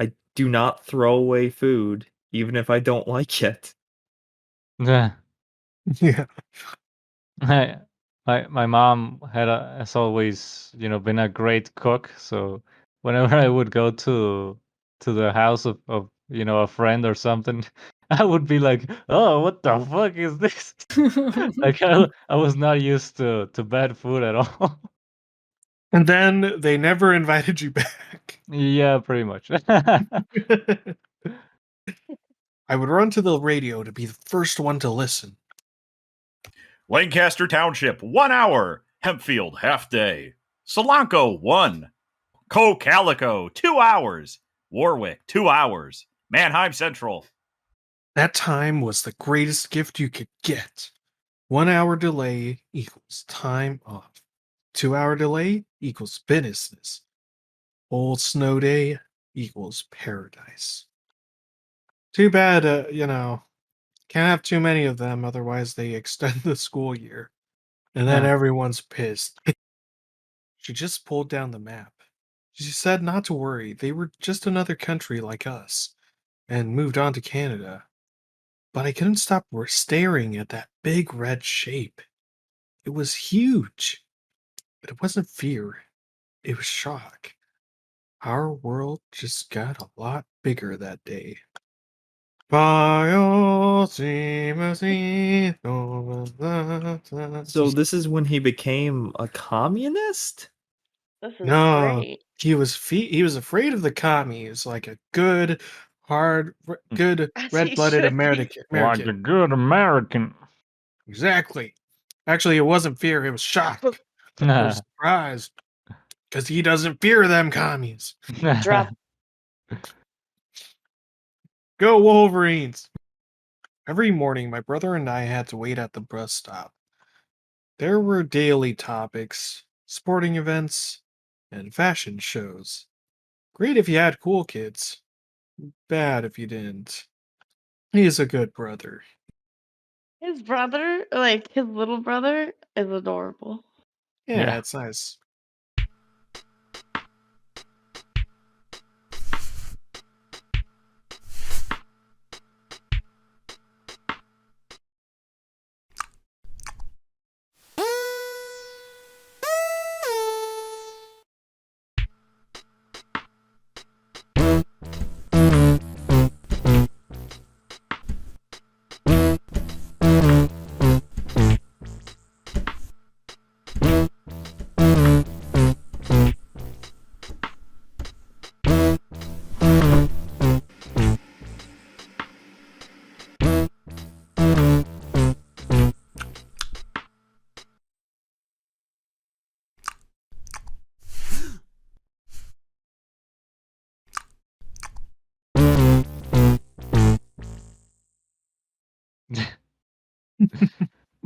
Speaker 6: I do not throw away food even if I don't like it.
Speaker 4: Yeah.
Speaker 1: Yeah.
Speaker 4: My mom has always, been a great cook. So whenever I would go to the house of a friend or something, I would be like, "Oh, what the fuck is this?" Like I was not used to bad food at all.
Speaker 1: And then they never invited you back.
Speaker 4: Yeah, pretty much.
Speaker 1: I would run to the radio to be the first one to listen.
Speaker 3: Lancaster Township, 1 hour. Hempfield, half day. Solanco, 1. Calico, 2 hours. Warwick, 2 hours. Mannheim Central.
Speaker 1: That time was the greatest gift you could get. 1 hour delay equals time off. 2 hour delay equals business. Old snow day equals paradise. Too bad, can't have too many of them, otherwise they extend the school year. And then
Speaker 4: Yeah.
Speaker 1: everyone's pissed. She just pulled down the map. She said not to worry, they were just another country like us, and moved on to Canada. But I couldn't stop staring at that big red shape. It was huge. But it wasn't fear, it was shock. Our world just got a lot bigger that day.
Speaker 6: So this is when he became a communist?
Speaker 9: This is
Speaker 1: No,
Speaker 9: great.
Speaker 1: he was afraid of the commies, like a good, good
Speaker 9: As he
Speaker 1: red-blooded
Speaker 9: should be.
Speaker 1: American.
Speaker 4: Like a good American.
Speaker 1: Exactly. Actually, it wasn't fear; it was shock or surprise, because he doesn't fear them commies.
Speaker 9: Drop.
Speaker 1: Go Wolverines! Every morning, my brother and I had to wait at the bus stop. There were daily topics, sporting events, and fashion shows. Great if you had cool kids. Bad if you didn't. He's a good brother.
Speaker 9: His brother, like his little brother, is adorable.
Speaker 1: Yeah, it's nice.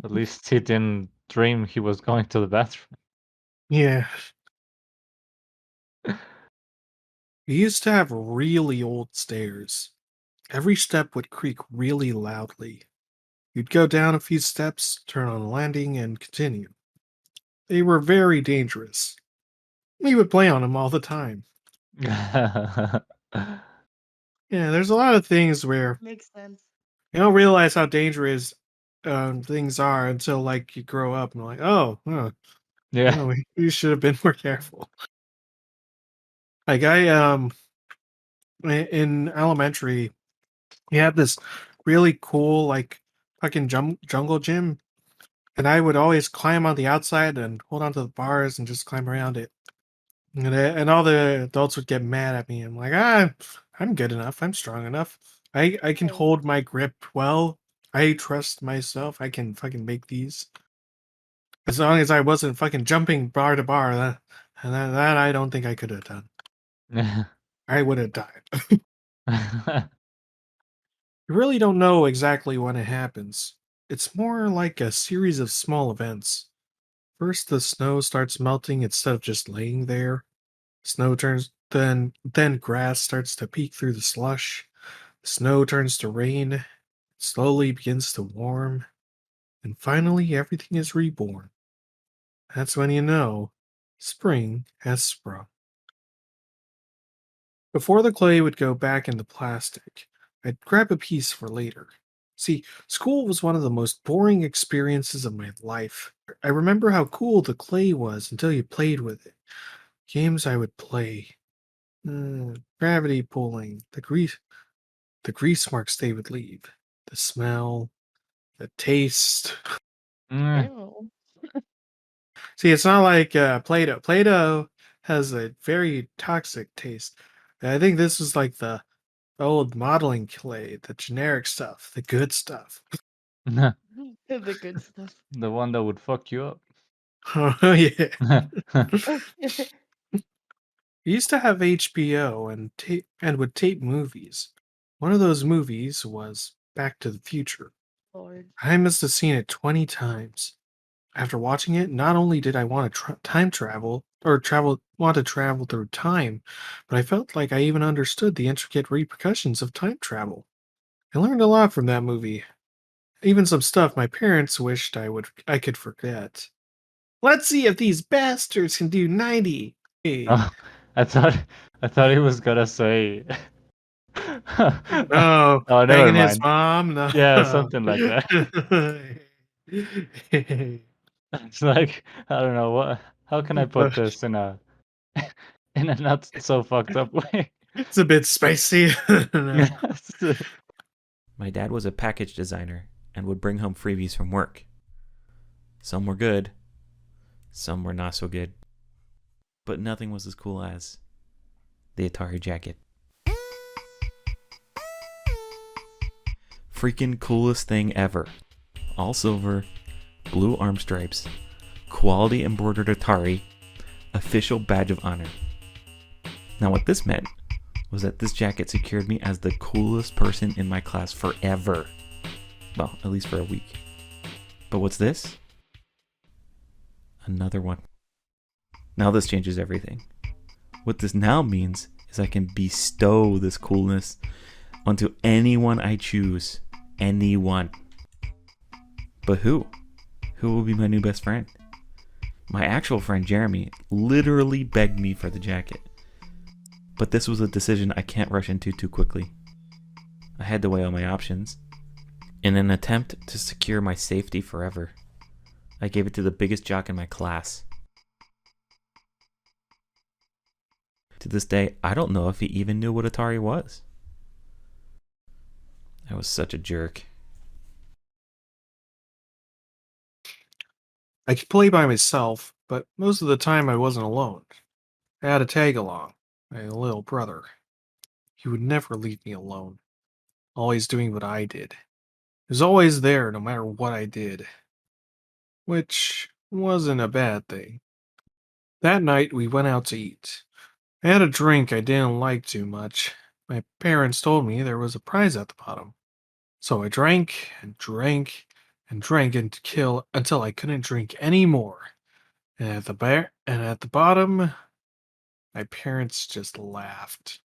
Speaker 4: At least he didn't dream he was going to the bathroom.
Speaker 1: Yeah. We used to have really old stairs. Every step would creak really loudly. You'd go down a few steps, turn on a landing, and continue. They were very dangerous. We would play on them all the time. Yeah, there's a lot of things where
Speaker 9: Makes sense.
Speaker 1: you don't realize how dangerous things are until like you grow up and like, oh,
Speaker 4: Yeah.
Speaker 1: no, we should have been more careful. Like in elementary, we had this really cool like fucking jungle gym, and I would always climb on the outside and hold onto the bars and just climb around it. And all the adults would get mad at me. I'm like, I'm good enough. I'm strong enough. I can
Speaker 9: Right.
Speaker 1: hold my grip well. I trust myself. I can fucking make these. As long as I wasn't fucking jumping bar to bar, that I don't think I could have done. I would have died. You really don't know exactly when it happens. It's more like a series of small events. First, the snow starts melting instead of just laying there. Snow turns, then grass starts to peek through the slush. Snow turns to rain. It slowly begins to warm, and finally everything is reborn. That's when you know spring has sprung. Before the clay would go back into plastic, I'd grab a piece for later. See, school was one of the most boring experiences of my life. I remember how cool the clay was until you played with it. Games I would play. Gravity pulling, the grease marks they would leave, the smell, the taste.
Speaker 9: Ew.
Speaker 1: See, it's not like Play-Doh. Play-Doh has a very toxic taste. I think this was like the old modeling clay, the generic stuff, the good stuff.
Speaker 9: The good stuff.
Speaker 4: The one that would fuck you up.
Speaker 1: Oh yeah. We used to have HBO and would tape movies. One of those movies was Back to the Future.
Speaker 9: Lord.
Speaker 1: I must have seen it 20 times. After watching it, not only did I want to time travel or want to travel through time, but I felt like I even understood the intricate repercussions of time travel. I learned a lot from that movie. Even some stuff my parents wished I could forget. Let's see if these bastards can do 90. Hey.
Speaker 4: Oh, I thought he was gonna say.
Speaker 1: Oh,
Speaker 4: Oh, never
Speaker 1: banging his
Speaker 4: mind.
Speaker 1: mom? No.
Speaker 4: Yeah, something like that. It's like, I don't know what. How can I put this in a not so fucked up way?
Speaker 1: It's a bit spicy. No.
Speaker 8: My dad was a package designer and would bring home freebies from work. Some were good, some were not so good. But nothing was as cool as the Atari jacket. Freaking coolest thing ever. All silver, blue arm stripes, quality embroidered Atari, official badge of honor. Now what this meant was that this jacket secured me as the coolest person in my class forever. Well, at least for a week. But what's this? Another one. Now this changes everything. What this now means is I can bestow this coolness onto anyone I choose. Anyone. But who? Who will be my new best friend? My actual friend Jeremy literally begged me for the jacket. But this was a decision I can't rush into too quickly. I had to weigh all my options. In an attempt to secure my safety forever, I gave it to the biggest jock in my class. To this day, I don't know if he even knew what Atari was. I was such a jerk.
Speaker 1: I could play by myself, but most of the time I wasn't alone. I had a tag along, my little brother. He would never leave me alone, always doing what I did. He was always there no matter what I did, which wasn't a bad thing. That night we went out to eat. I had a drink I didn't like too much. My parents told me there was a prize at the bottom. So I drank and drank and drank until I couldn't drink anymore. And at the bottom, my parents just laughed.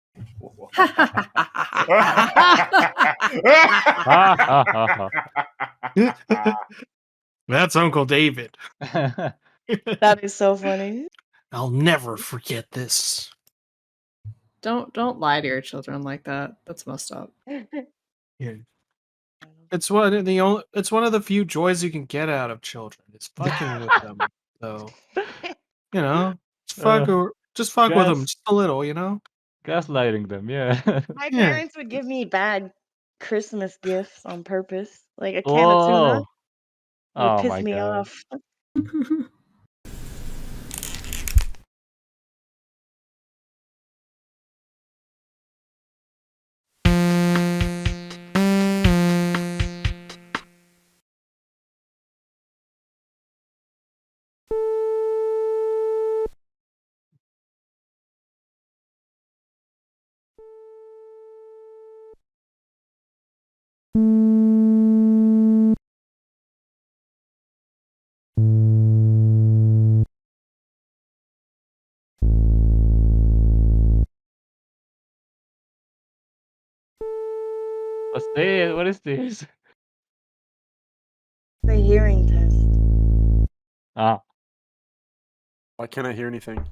Speaker 1: That's Uncle David.
Speaker 9: That is so funny.
Speaker 1: I'll never forget this.
Speaker 2: Don't lie to your children like that. That's messed up.
Speaker 1: Yeah. It's one of the few joys you can get out of children. It's fucking with them, though. You know, just fuck with them
Speaker 4: gas-
Speaker 1: just a little. You know,
Speaker 4: Gaslighting them, yeah.
Speaker 9: My
Speaker 1: Yeah.
Speaker 9: parents would give me bad Christmas gifts on purpose, like a can of tuna.
Speaker 4: Whoa.
Speaker 9: Would
Speaker 4: Oh
Speaker 9: piss
Speaker 4: my
Speaker 9: me
Speaker 4: god.
Speaker 9: off.
Speaker 4: What is this?
Speaker 9: The hearing test.
Speaker 4: Ah.
Speaker 7: Why can't I hear anything?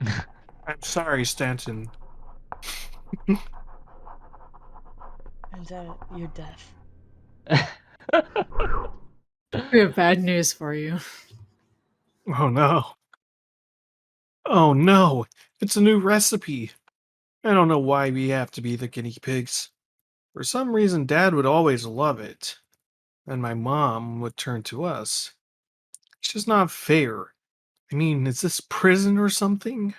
Speaker 1: I'm sorry, Stanton.
Speaker 9: Turns out you're deaf.
Speaker 2: We have bad news for you.
Speaker 1: Oh no. Oh no. It's a new recipe. I don't know why we have to be the guinea pigs. For some reason, Dad would always love it, and my mom would turn to us. It's just not fair. I mean, is this prison or something?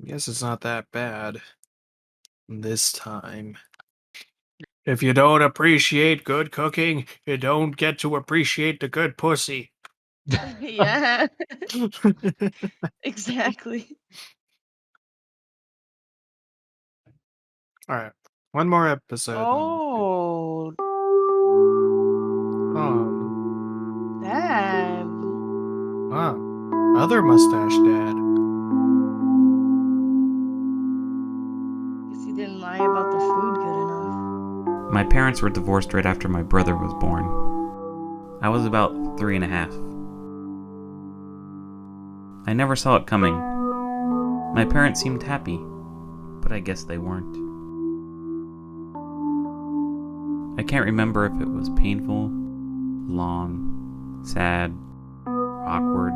Speaker 1: I guess it's not that bad. This time. If you don't appreciate good cooking, you don't get to appreciate the good pussy.
Speaker 9: Yeah, exactly.
Speaker 1: Alright. One more episode.
Speaker 9: Oh, Dad.
Speaker 1: Wow. Other mustache dad.
Speaker 9: Guess you didn't lie about the food good enough.
Speaker 8: My parents were divorced right after my brother was born. I was about 3.5. I never saw it coming. My parents seemed happy, but I guess they weren't. I can't remember if it was painful, long, sad, awkward.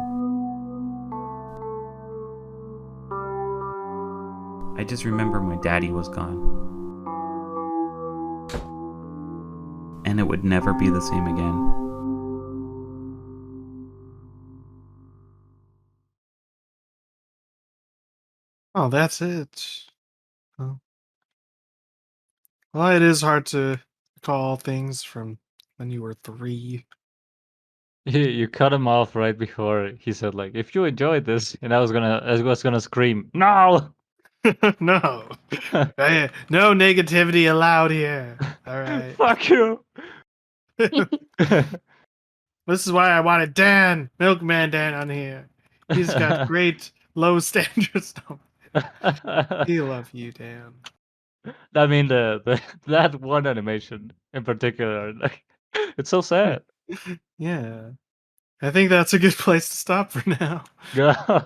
Speaker 8: I just remember my daddy was gone. And it would never be the same again.
Speaker 1: Oh, that's it. Oh. Well, it is hard to recall things from when you were 3.
Speaker 4: You cut him off right before he said, like, if you enjoyed this, and I was gonna scream, no!
Speaker 1: No. No negativity allowed here. Alright.
Speaker 4: Fuck you!
Speaker 1: This is why I wanted Dan, Milkman Dan, on here. He's got great low standards. He love you, Dan.
Speaker 4: I mean, that one animation in particular, like, it's so sad.
Speaker 1: Yeah. I think that's a good place to stop for now.
Speaker 4: Yeah.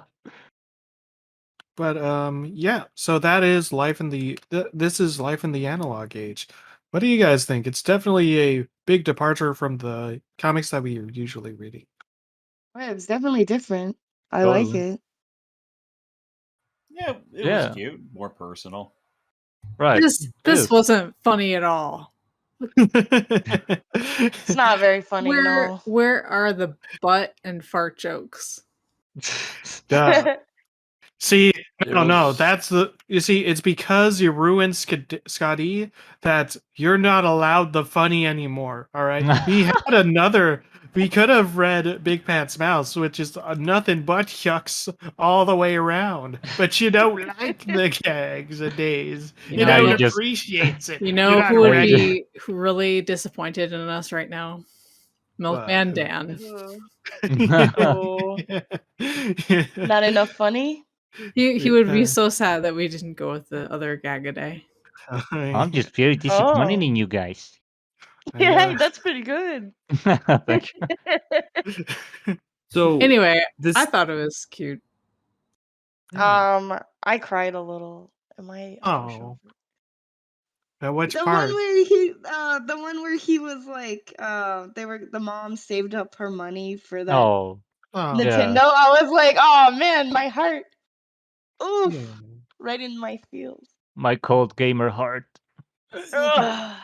Speaker 1: But yeah, so that is life in the this is life in the analog age. What do you guys think? It's definitely a big departure from the comics that we are usually reading.
Speaker 9: Yeah, it's definitely different. I like
Speaker 4: Totally.
Speaker 9: it.
Speaker 3: Yeah, it
Speaker 4: Yeah.
Speaker 3: was cute, more personal.
Speaker 4: Right.
Speaker 2: This wasn't funny at all.
Speaker 9: It's not very funny, no.
Speaker 2: Where are the butt and fart jokes?
Speaker 1: Duh. See, no,
Speaker 7: was-
Speaker 1: that's you see, it's because you ruined Scotty that you're not allowed the funny anymore. All right, we had another we could have read Big Pants Mouse, which is nothing but yucks all the way around. But you don't like the gags and days. You
Speaker 4: No,
Speaker 1: don't
Speaker 4: you just-
Speaker 1: appreciate it.
Speaker 2: You
Speaker 1: You're
Speaker 2: know
Speaker 1: not
Speaker 2: who would
Speaker 1: ready.
Speaker 2: be really disappointed in us right now? Milkman
Speaker 1: Who?
Speaker 2: Dan.
Speaker 9: Oh, not enough funny.
Speaker 2: He would be so sad that we didn't go with the other gag a day.
Speaker 4: I'm just very disappointed in you guys.
Speaker 9: Yeah, that's pretty good.
Speaker 4: Thank you.
Speaker 6: So
Speaker 2: Anyway,
Speaker 6: this
Speaker 2: I thought it was cute.
Speaker 9: I cried a little. Am I
Speaker 1: Oh. At which
Speaker 9: the
Speaker 1: part?
Speaker 9: one where he was like, the mom saved up her money for that
Speaker 4: Oh,
Speaker 9: Nintendo.
Speaker 4: yeah.
Speaker 9: I was like, oh man, my heart, oof,
Speaker 1: Yeah.
Speaker 9: right in my feels.
Speaker 4: My cold gamer heart.
Speaker 9: Ugh.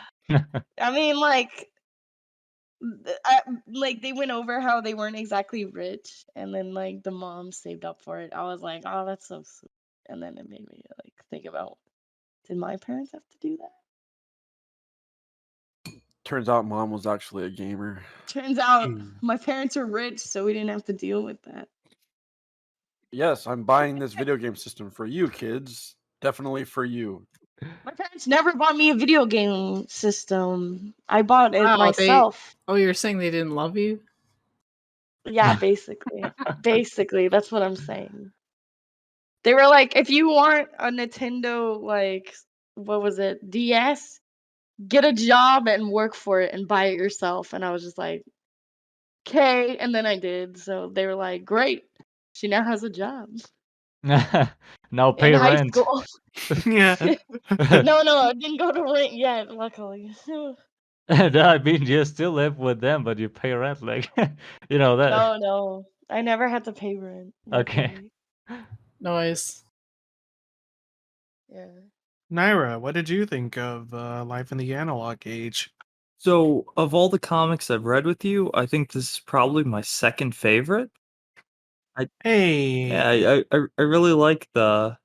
Speaker 9: I mean, like, like they went over how they weren't exactly rich, and then like the mom saved up for it. I was like, oh, that's so sweet. And then it made me like think about, did my parents have to do that?
Speaker 7: Turns out mom was actually a gamer.
Speaker 9: Turns out my parents are rich, so we didn't have to deal with that.
Speaker 7: Yes, I'm buying this video game system for you, kids. Definitely for you.
Speaker 9: My parents never bought me a video game system. I bought it
Speaker 2: Wow,
Speaker 9: myself.
Speaker 2: Oh, you're saying they didn't love you?
Speaker 9: Yeah, basically. Basically, that's what I'm saying. They were like, if you want a Nintendo, like, what was it, DS, get a job and work for it and buy it yourself. And I was just like, okay. And then I did. So they were like, great. She now has a job.
Speaker 4: Now pay
Speaker 9: in high
Speaker 4: rent.
Speaker 9: school.
Speaker 1: Yeah.
Speaker 9: No, I didn't go to rent yet, luckily.
Speaker 4: I mean, you still live with them, but you pay rent, like, you know that.
Speaker 9: No. I never had to pay rent.
Speaker 4: Okay.
Speaker 9: luckily.
Speaker 2: Noise.
Speaker 9: Yeah.
Speaker 1: Naira, what did you think of Life in the Analog Age?
Speaker 6: So, of all the comics I've read with you, I think this is probably my second favorite.
Speaker 1: Hey.
Speaker 6: Yeah, I really like the,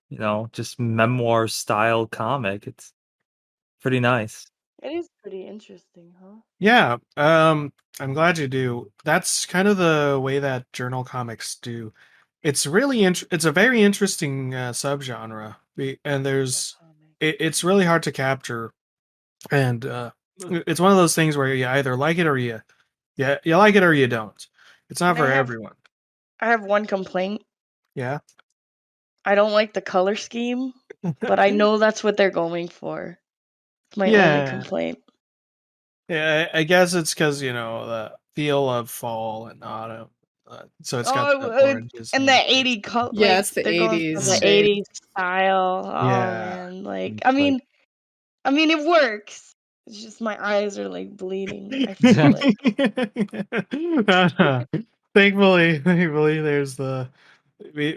Speaker 6: just memoir style comic. It's pretty nice.
Speaker 9: It is pretty interesting, huh?
Speaker 1: Yeah, I'm glad you do. That's kind of the way that journal comics do. It's really it's a very interesting subgenre, and it's really hard to capture, and it's one of those things where you either like it or you like it or you don't. It's not
Speaker 9: And
Speaker 1: for everyone.
Speaker 9: I have one complaint.
Speaker 1: Yeah.
Speaker 9: I don't like the color scheme, but I know that's what they're going for. It's my only
Speaker 1: Yeah.
Speaker 9: complaint.
Speaker 1: Yeah, I guess it's because the feel of fall and autumn, so it's got the oranges
Speaker 9: and the 80 color.
Speaker 2: Yeah,
Speaker 9: like,
Speaker 2: it's the
Speaker 9: they're going for
Speaker 2: 80s
Speaker 9: the
Speaker 2: shade.
Speaker 9: 80s style. Oh
Speaker 1: Yeah.
Speaker 9: man, like
Speaker 4: It's
Speaker 9: I mean, it works. It's just my eyes are like bleeding. I feel it.
Speaker 1: Thankfully, there's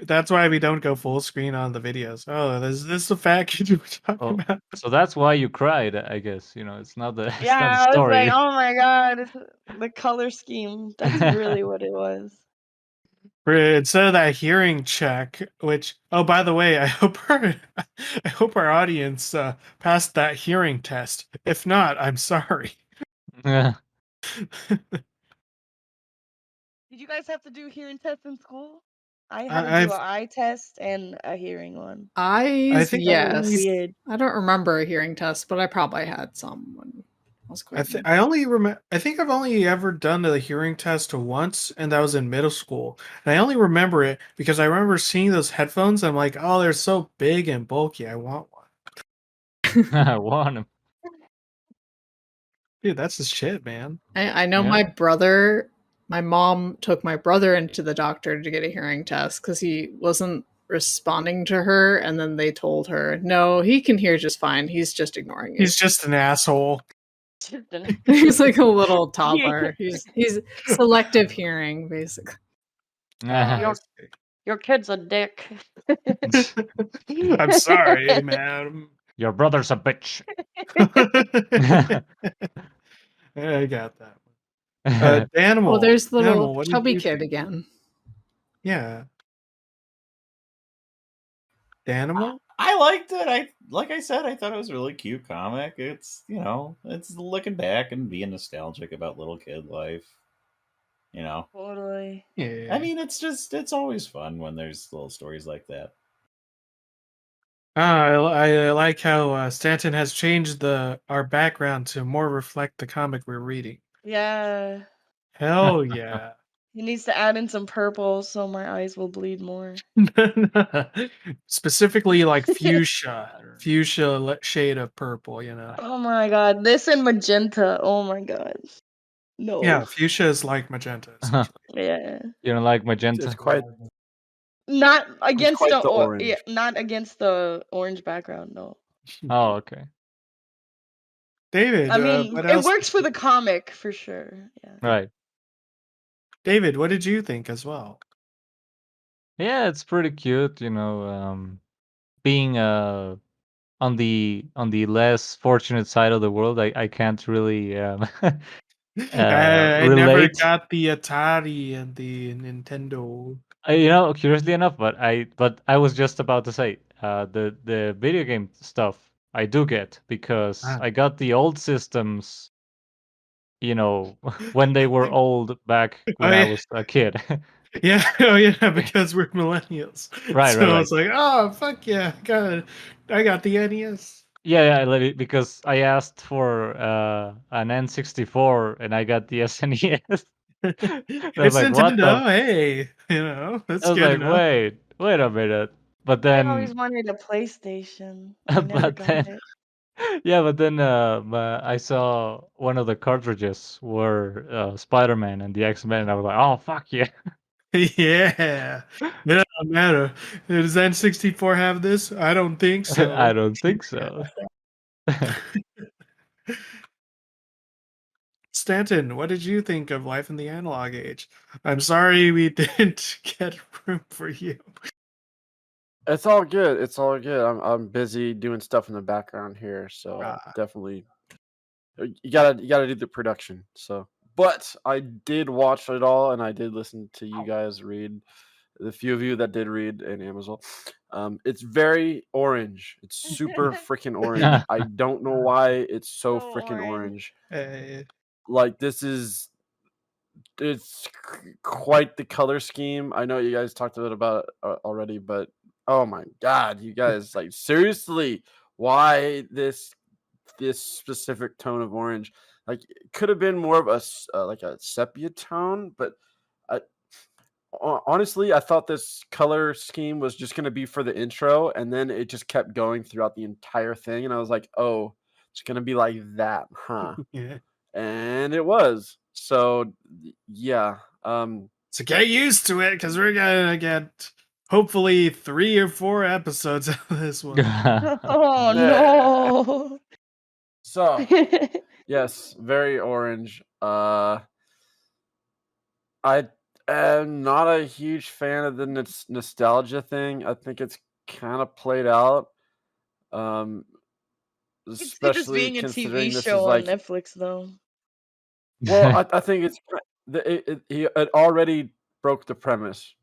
Speaker 1: that's why we don't go full screen on the videos. Oh, is this the package we're talking about?
Speaker 4: So that's why you cried, I guess. It's not the, it's
Speaker 9: Yeah,
Speaker 4: not the
Speaker 9: I was
Speaker 4: story.
Speaker 9: like, oh my god, it's the color scheme. That's really what it was.
Speaker 1: Instead of that hearing check, which by the way, I hope our audience passed that hearing test. If not, I'm sorry.
Speaker 4: Yeah.
Speaker 9: Did you guys have to do hearing tests in school? I had to do an eye test and a hearing one.
Speaker 2: Eyes,
Speaker 1: think
Speaker 2: yes.
Speaker 9: Weird.
Speaker 2: I don't remember a hearing test, but I probably had some when I was quite young.
Speaker 1: I think I've only ever done the hearing test once, and that was in middle school. And I only remember it because I remember seeing those headphones. And I'm like, oh, they're so big and bulky. I want one.
Speaker 4: I want them.
Speaker 1: Dude, that's the shit, man.
Speaker 2: I know my mom took my brother into the doctor to get a hearing test because he wasn't responding to her, and then they told her, no, he can hear just fine. He's just ignoring you.
Speaker 1: He's just an asshole.
Speaker 2: He's like a little toddler. He's selective hearing, basically.
Speaker 9: Your kid's a dick.
Speaker 1: I'm sorry, man.
Speaker 4: Your brother's a bitch.
Speaker 1: I got that. Animal.
Speaker 2: Oh, there's little
Speaker 1: Animal, what did
Speaker 2: chubby
Speaker 1: you
Speaker 2: kid
Speaker 1: think?
Speaker 2: again.
Speaker 1: Yeah. Animal?
Speaker 3: I liked it. Like I said, I thought it was a really cute comic. It's it's looking back and being nostalgic about little kid life. You know,
Speaker 9: Totally.
Speaker 1: Yeah.
Speaker 3: I mean, it's always fun when there's little stories like that.
Speaker 1: I like how Stanton has changed our background to more reflect the comic we're reading.
Speaker 9: Yeah.
Speaker 1: Hell yeah.
Speaker 9: He needs to add in some purple so my eyes will bleed more.
Speaker 1: Specifically like fuchsia shade of purple, you know.
Speaker 9: Oh my god, this and magenta. Oh my god. No.
Speaker 1: Yeah, fuchsia is like magenta essentially.
Speaker 9: Yeah.
Speaker 4: You don't like
Speaker 7: It's
Speaker 4: magenta?
Speaker 7: quite
Speaker 9: Not against
Speaker 7: quite the
Speaker 9: yeah,
Speaker 7: orange.
Speaker 9: not against the orange background, no.
Speaker 4: Oh, okay.
Speaker 1: David,
Speaker 9: I mean,
Speaker 1: what
Speaker 9: it
Speaker 1: else?
Speaker 9: works for the comic for sure. Yeah.
Speaker 4: Right.
Speaker 1: David, what did you think as well?
Speaker 4: Yeah, it's pretty cute, being on the less fortunate side of the world, I can't really
Speaker 1: I never
Speaker 4: relate.
Speaker 1: got the Atari and the Nintendo.
Speaker 4: Curiously enough, but I was just about to say, the video game stuff I do get because
Speaker 1: Ah.
Speaker 4: I got the old systems, when they were old back when I
Speaker 1: yeah.
Speaker 4: was a kid.
Speaker 1: Yeah, oh yeah, because we're millennials.
Speaker 4: Right,
Speaker 1: So
Speaker 4: right.
Speaker 1: it's like, oh fuck yeah, I got the NES.
Speaker 4: Yeah, I love it because I asked for an N64 and I got the SNES. I was
Speaker 1: It's
Speaker 4: like, what the?
Speaker 1: Nintendo. Hey, that's
Speaker 4: I was
Speaker 1: good
Speaker 4: like,
Speaker 1: enough.
Speaker 4: wait a minute. But
Speaker 9: I always
Speaker 4: then,
Speaker 9: wanted a PlayStation. I never
Speaker 4: but
Speaker 9: got
Speaker 4: then,
Speaker 9: it.
Speaker 4: yeah, but then I saw one of the cartridges were Spider-Man and the X-Men, and I was like, oh fuck yeah.
Speaker 1: Yeah, it doesn't matter. Does N64 have this? I don't think so.
Speaker 4: I don't think so.
Speaker 1: Stanton, what did you think of Life in the Analog Age? I'm sorry we didn't get room for you.
Speaker 7: It's all good. It's all good. I'm busy doing stuff in the background here, so
Speaker 1: Ah.
Speaker 7: definitely you gotta do the production. So, but I did watch it all, and I did listen to you guys read. The few of you that did read in Amazil, it's very orange. It's super freaking orange. I don't know why it's so
Speaker 9: So
Speaker 7: freaking
Speaker 9: orange.
Speaker 7: orange. Like it's quite the color scheme. I know you guys talked a bit about it already, but oh my god, you guys, like, seriously, why this specific tone of orange? Like, it could have been more of like a sepia tone, but I, honestly, I thought this color scheme was just going to be for the intro, and then it just kept going throughout the entire thing, and I was like, oh, it's going to be like that, huh?
Speaker 1: Yeah.
Speaker 7: And it was. So yeah.
Speaker 1: So get used to it, because we're gonna get hopefully 3 or 4 episodes of this one.
Speaker 9: Oh no.
Speaker 7: So yes, very orange. I am not a huge fan of the nostalgia thing. I think it's kind of played out.
Speaker 9: It's just
Speaker 7: Especially
Speaker 9: being a
Speaker 7: considering
Speaker 9: TV
Speaker 7: this
Speaker 9: show
Speaker 7: is
Speaker 9: on
Speaker 7: like,
Speaker 9: Netflix though.
Speaker 7: well, I think it already broke the premise,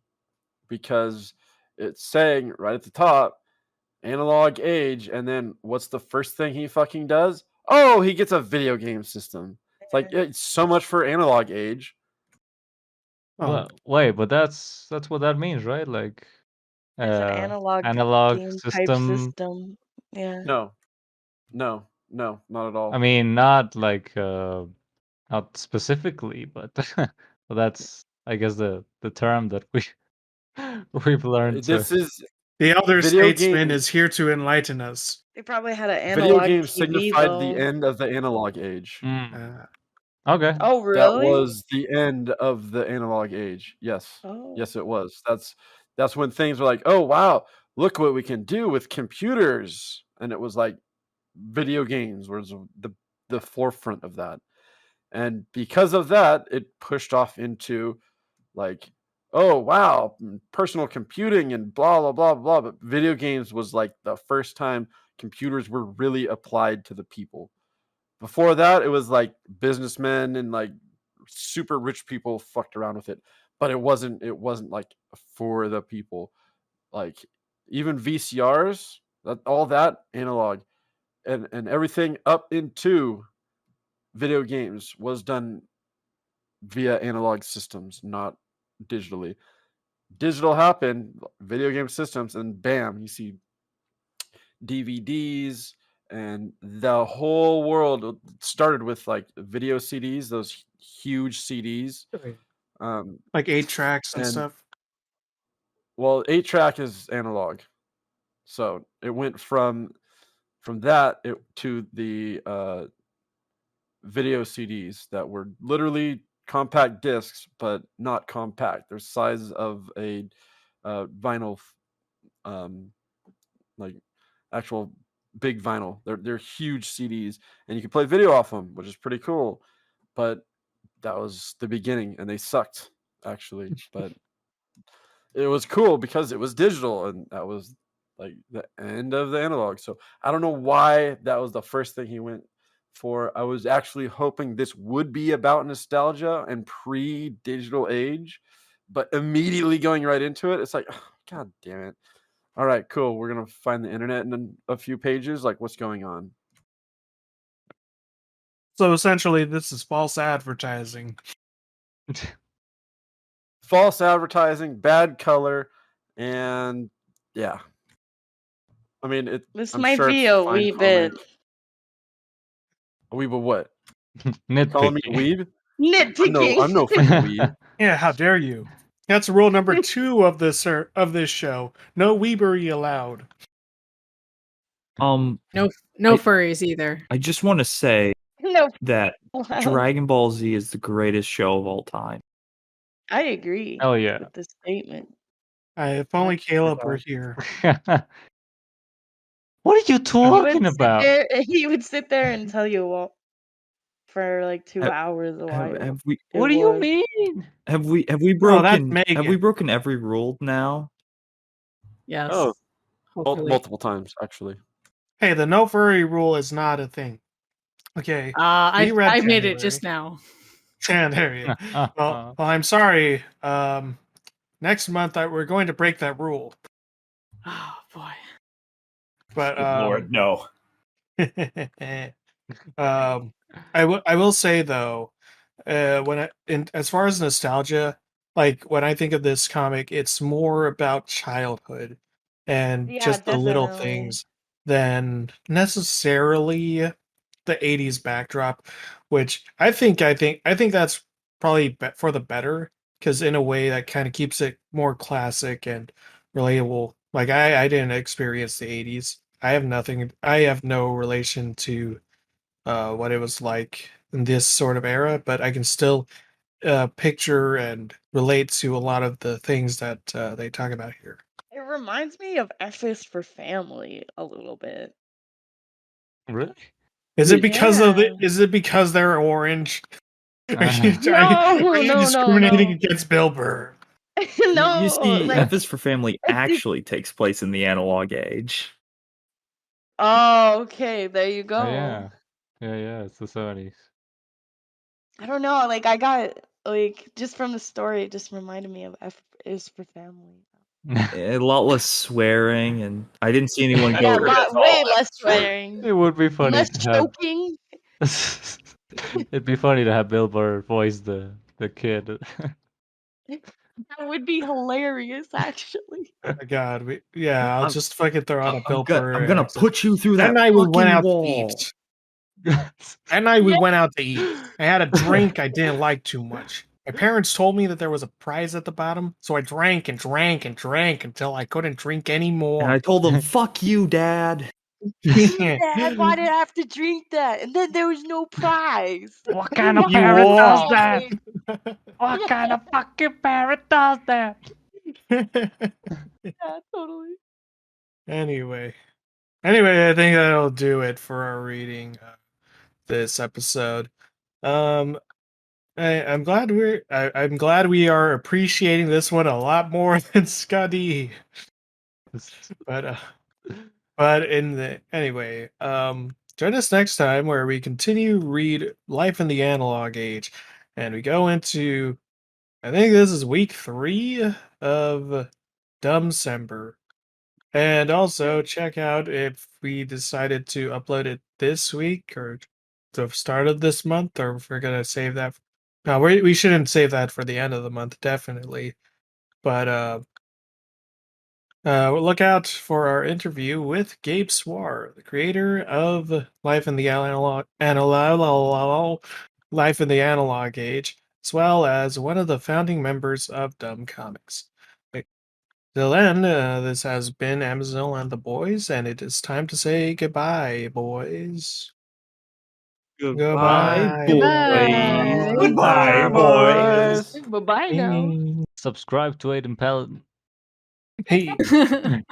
Speaker 7: because it's saying right at the top, analog age, and then what's the first thing he fucking does? Oh, he gets a video game system. It's like, it's so much for analog age.
Speaker 1: Oh,
Speaker 4: Wait, but that's what that means, right? Like,
Speaker 9: It's an analog
Speaker 4: analog
Speaker 9: game type
Speaker 4: system.
Speaker 9: system. Yeah.
Speaker 7: No, not at all.
Speaker 4: I mean, not like not specifically, but well, that's, I guess, the term that we've learned to.
Speaker 7: This is
Speaker 1: the elder
Speaker 7: video
Speaker 1: statesman
Speaker 7: game.
Speaker 1: is here to enlighten us.
Speaker 9: They probably had an
Speaker 7: Video
Speaker 9: analog
Speaker 7: games
Speaker 9: TV
Speaker 7: signified the
Speaker 9: though.
Speaker 7: end of the analog age.
Speaker 1: Uh,
Speaker 4: Okay.
Speaker 9: Oh
Speaker 7: That
Speaker 9: really?
Speaker 7: was the end of the analog age. Yes.
Speaker 9: Oh.
Speaker 7: Yes, it was. That's when things were like, oh wow, look what we can do with computers. And it was like, video games was the forefront of that. And because of that, it pushed off into, like, oh wow, personal computing and blah blah blah blah. But video games was like the first time computers were really applied to the people. Before that, it was like businessmen and like super rich people fucked around with it, but it wasn't like for the people. Like, even VCRs, all that analog, and everything up into video games was done via analog systems, not digitally. Digital happened, video game systems, and bam, you see DVDs, and the whole world started with like video CDs, those huge CDs.
Speaker 1: Like 8 tracks and
Speaker 7: and
Speaker 1: stuff.
Speaker 7: well, 8-track is analog, so it went from that to the video CDs that were literally compact discs, but not compact. They're size of a vinyl, like actual big vinyl. They're huge CDs, and you can play video off them, which is pretty cool. But that was the beginning, and they sucked actually. But it was cool because it was digital, and that was like the end of the analog. So I don't know why that was the first thing he went for. I was actually hoping this would be about nostalgia and pre-digital age, but immediately going right into it, it's like, oh, God damn it. All right, cool. We're gonna find the internet in a few pages. Like, what's going on?
Speaker 1: So essentially, this is false advertising.
Speaker 7: False advertising, bad color, and yeah. I mean,
Speaker 9: This
Speaker 7: I'm
Speaker 9: might
Speaker 7: sure
Speaker 9: be
Speaker 7: it's
Speaker 9: a
Speaker 7: fine
Speaker 9: wee bit
Speaker 7: comment. A weeb of what? Calling me a
Speaker 4: Nitpicky.
Speaker 7: weeb?
Speaker 9: nitpicking.
Speaker 7: I'm no freaking weeb.
Speaker 1: Yeah, how dare you? That's rule number 2 of this show. No weebery allowed.
Speaker 2: No
Speaker 6: I-
Speaker 2: furries either.
Speaker 6: I just want to say
Speaker 9: No,
Speaker 6: that Dragon Ball Z is the greatest show of all time.
Speaker 9: I agree
Speaker 4: Hell yeah.
Speaker 9: with this statement.
Speaker 1: If only Caleb were here.
Speaker 4: What are you
Speaker 9: He
Speaker 4: talking
Speaker 9: would
Speaker 4: about?
Speaker 9: he would sit there and tell you what for like 2
Speaker 6: Have-
Speaker 9: hours a while.
Speaker 6: Have we
Speaker 4: What do you mean?
Speaker 6: have we
Speaker 1: Oh, that's
Speaker 6: broken
Speaker 1: Megan.
Speaker 6: every rule now?
Speaker 2: Yes.
Speaker 7: Oh,
Speaker 2: hopefully.
Speaker 7: multiple times actually.
Speaker 1: Hey, the no furry rule is not a thing. Okay.
Speaker 2: I
Speaker 1: read
Speaker 2: made
Speaker 1: January.
Speaker 2: it just now.
Speaker 1: Yeah, there you go. Well, I'm sorry. Next month we're going to break that rule.
Speaker 2: Oh boy.
Speaker 1: But
Speaker 3: Good Lord, no.
Speaker 1: I will say though, as far as nostalgia, like when I think of this comic, it's more about childhood and
Speaker 9: Yeah,
Speaker 1: just the little
Speaker 9: definitely.
Speaker 1: things than necessarily the 80s backdrop, which I think that's probably for the better, because in a way that kind of keeps it more classic and relatable. Like I didn't experience the 80s. I have no relation to what it was like in this sort of era, but I can still picture and relate to a lot of the things that they talk about here.
Speaker 9: It reminds me of F is for Family a little bit.
Speaker 4: Really?
Speaker 1: Is it because of
Speaker 9: Yeah.
Speaker 1: is it because they're orange? Are you
Speaker 9: No,
Speaker 1: discriminating
Speaker 9: no.
Speaker 1: against Bill Burr?
Speaker 9: No,
Speaker 6: You see,
Speaker 9: like
Speaker 6: F is for Family actually takes place in the analog age.
Speaker 9: oh, okay, there you go.
Speaker 4: Oh, yeah. Yeah, it's the 70s.
Speaker 9: I don't know, like I got like just from the story, it just reminded me of F is for Family.
Speaker 6: A lot less swearing, and I didn't see anyone
Speaker 9: Yeah,
Speaker 6: go.
Speaker 9: way less swearing,
Speaker 4: It would be funny
Speaker 9: less
Speaker 4: to have.
Speaker 9: choking.
Speaker 4: It'd be funny to have Bill Burr voice the kid.
Speaker 9: That would be hilarious, actually.
Speaker 1: Oh my God, I'll just fucking throw out a Bill Burr.
Speaker 6: I'm gonna
Speaker 1: accent.
Speaker 6: put you through
Speaker 1: That
Speaker 6: that
Speaker 1: night we went
Speaker 6: fucking
Speaker 1: out
Speaker 6: wall.
Speaker 1: to eat. That night we went out to eat. I had a drink I didn't like too much. My parents told me that there was a prize at the bottom, so I drank and drank and drank until I couldn't drink anymore.
Speaker 6: And I told them, "Fuck you, Dad."
Speaker 9: Dad, why did I have to drink that? And then there was no prize.
Speaker 4: What kind of
Speaker 1: You
Speaker 4: parrot does
Speaker 1: walk.
Speaker 4: that? What kind of fucking parrot does that?
Speaker 9: Yeah, totally.
Speaker 1: Anyway, I think that'll do it for our reading this episode. I'm glad I'm glad we are appreciating this one a lot more than Scuddy. But anyway, join us next time where we continue read Life in the Analog Age, and we go into, I think this is week 3 of Dummcember. And also check out if we decided to upload it this week or the start of this month, or if we're gonna save that No, we shouldn't save that for the end of the month, definitely. But look out for our interview with Gabe Swarr, the creator of Life in the Life in the Analog Age, as well as one of the founding members of Dummcember. Till then, this has been Amazil and the boys, and it is time to say goodbye, boys.
Speaker 6: Goodbye,
Speaker 2: Goodbye.
Speaker 3: Goodbye, boys.
Speaker 9: Bye-bye now.
Speaker 4: Subscribe to Aiden Pellet.
Speaker 1: Hey.
Speaker 9: Subscribe.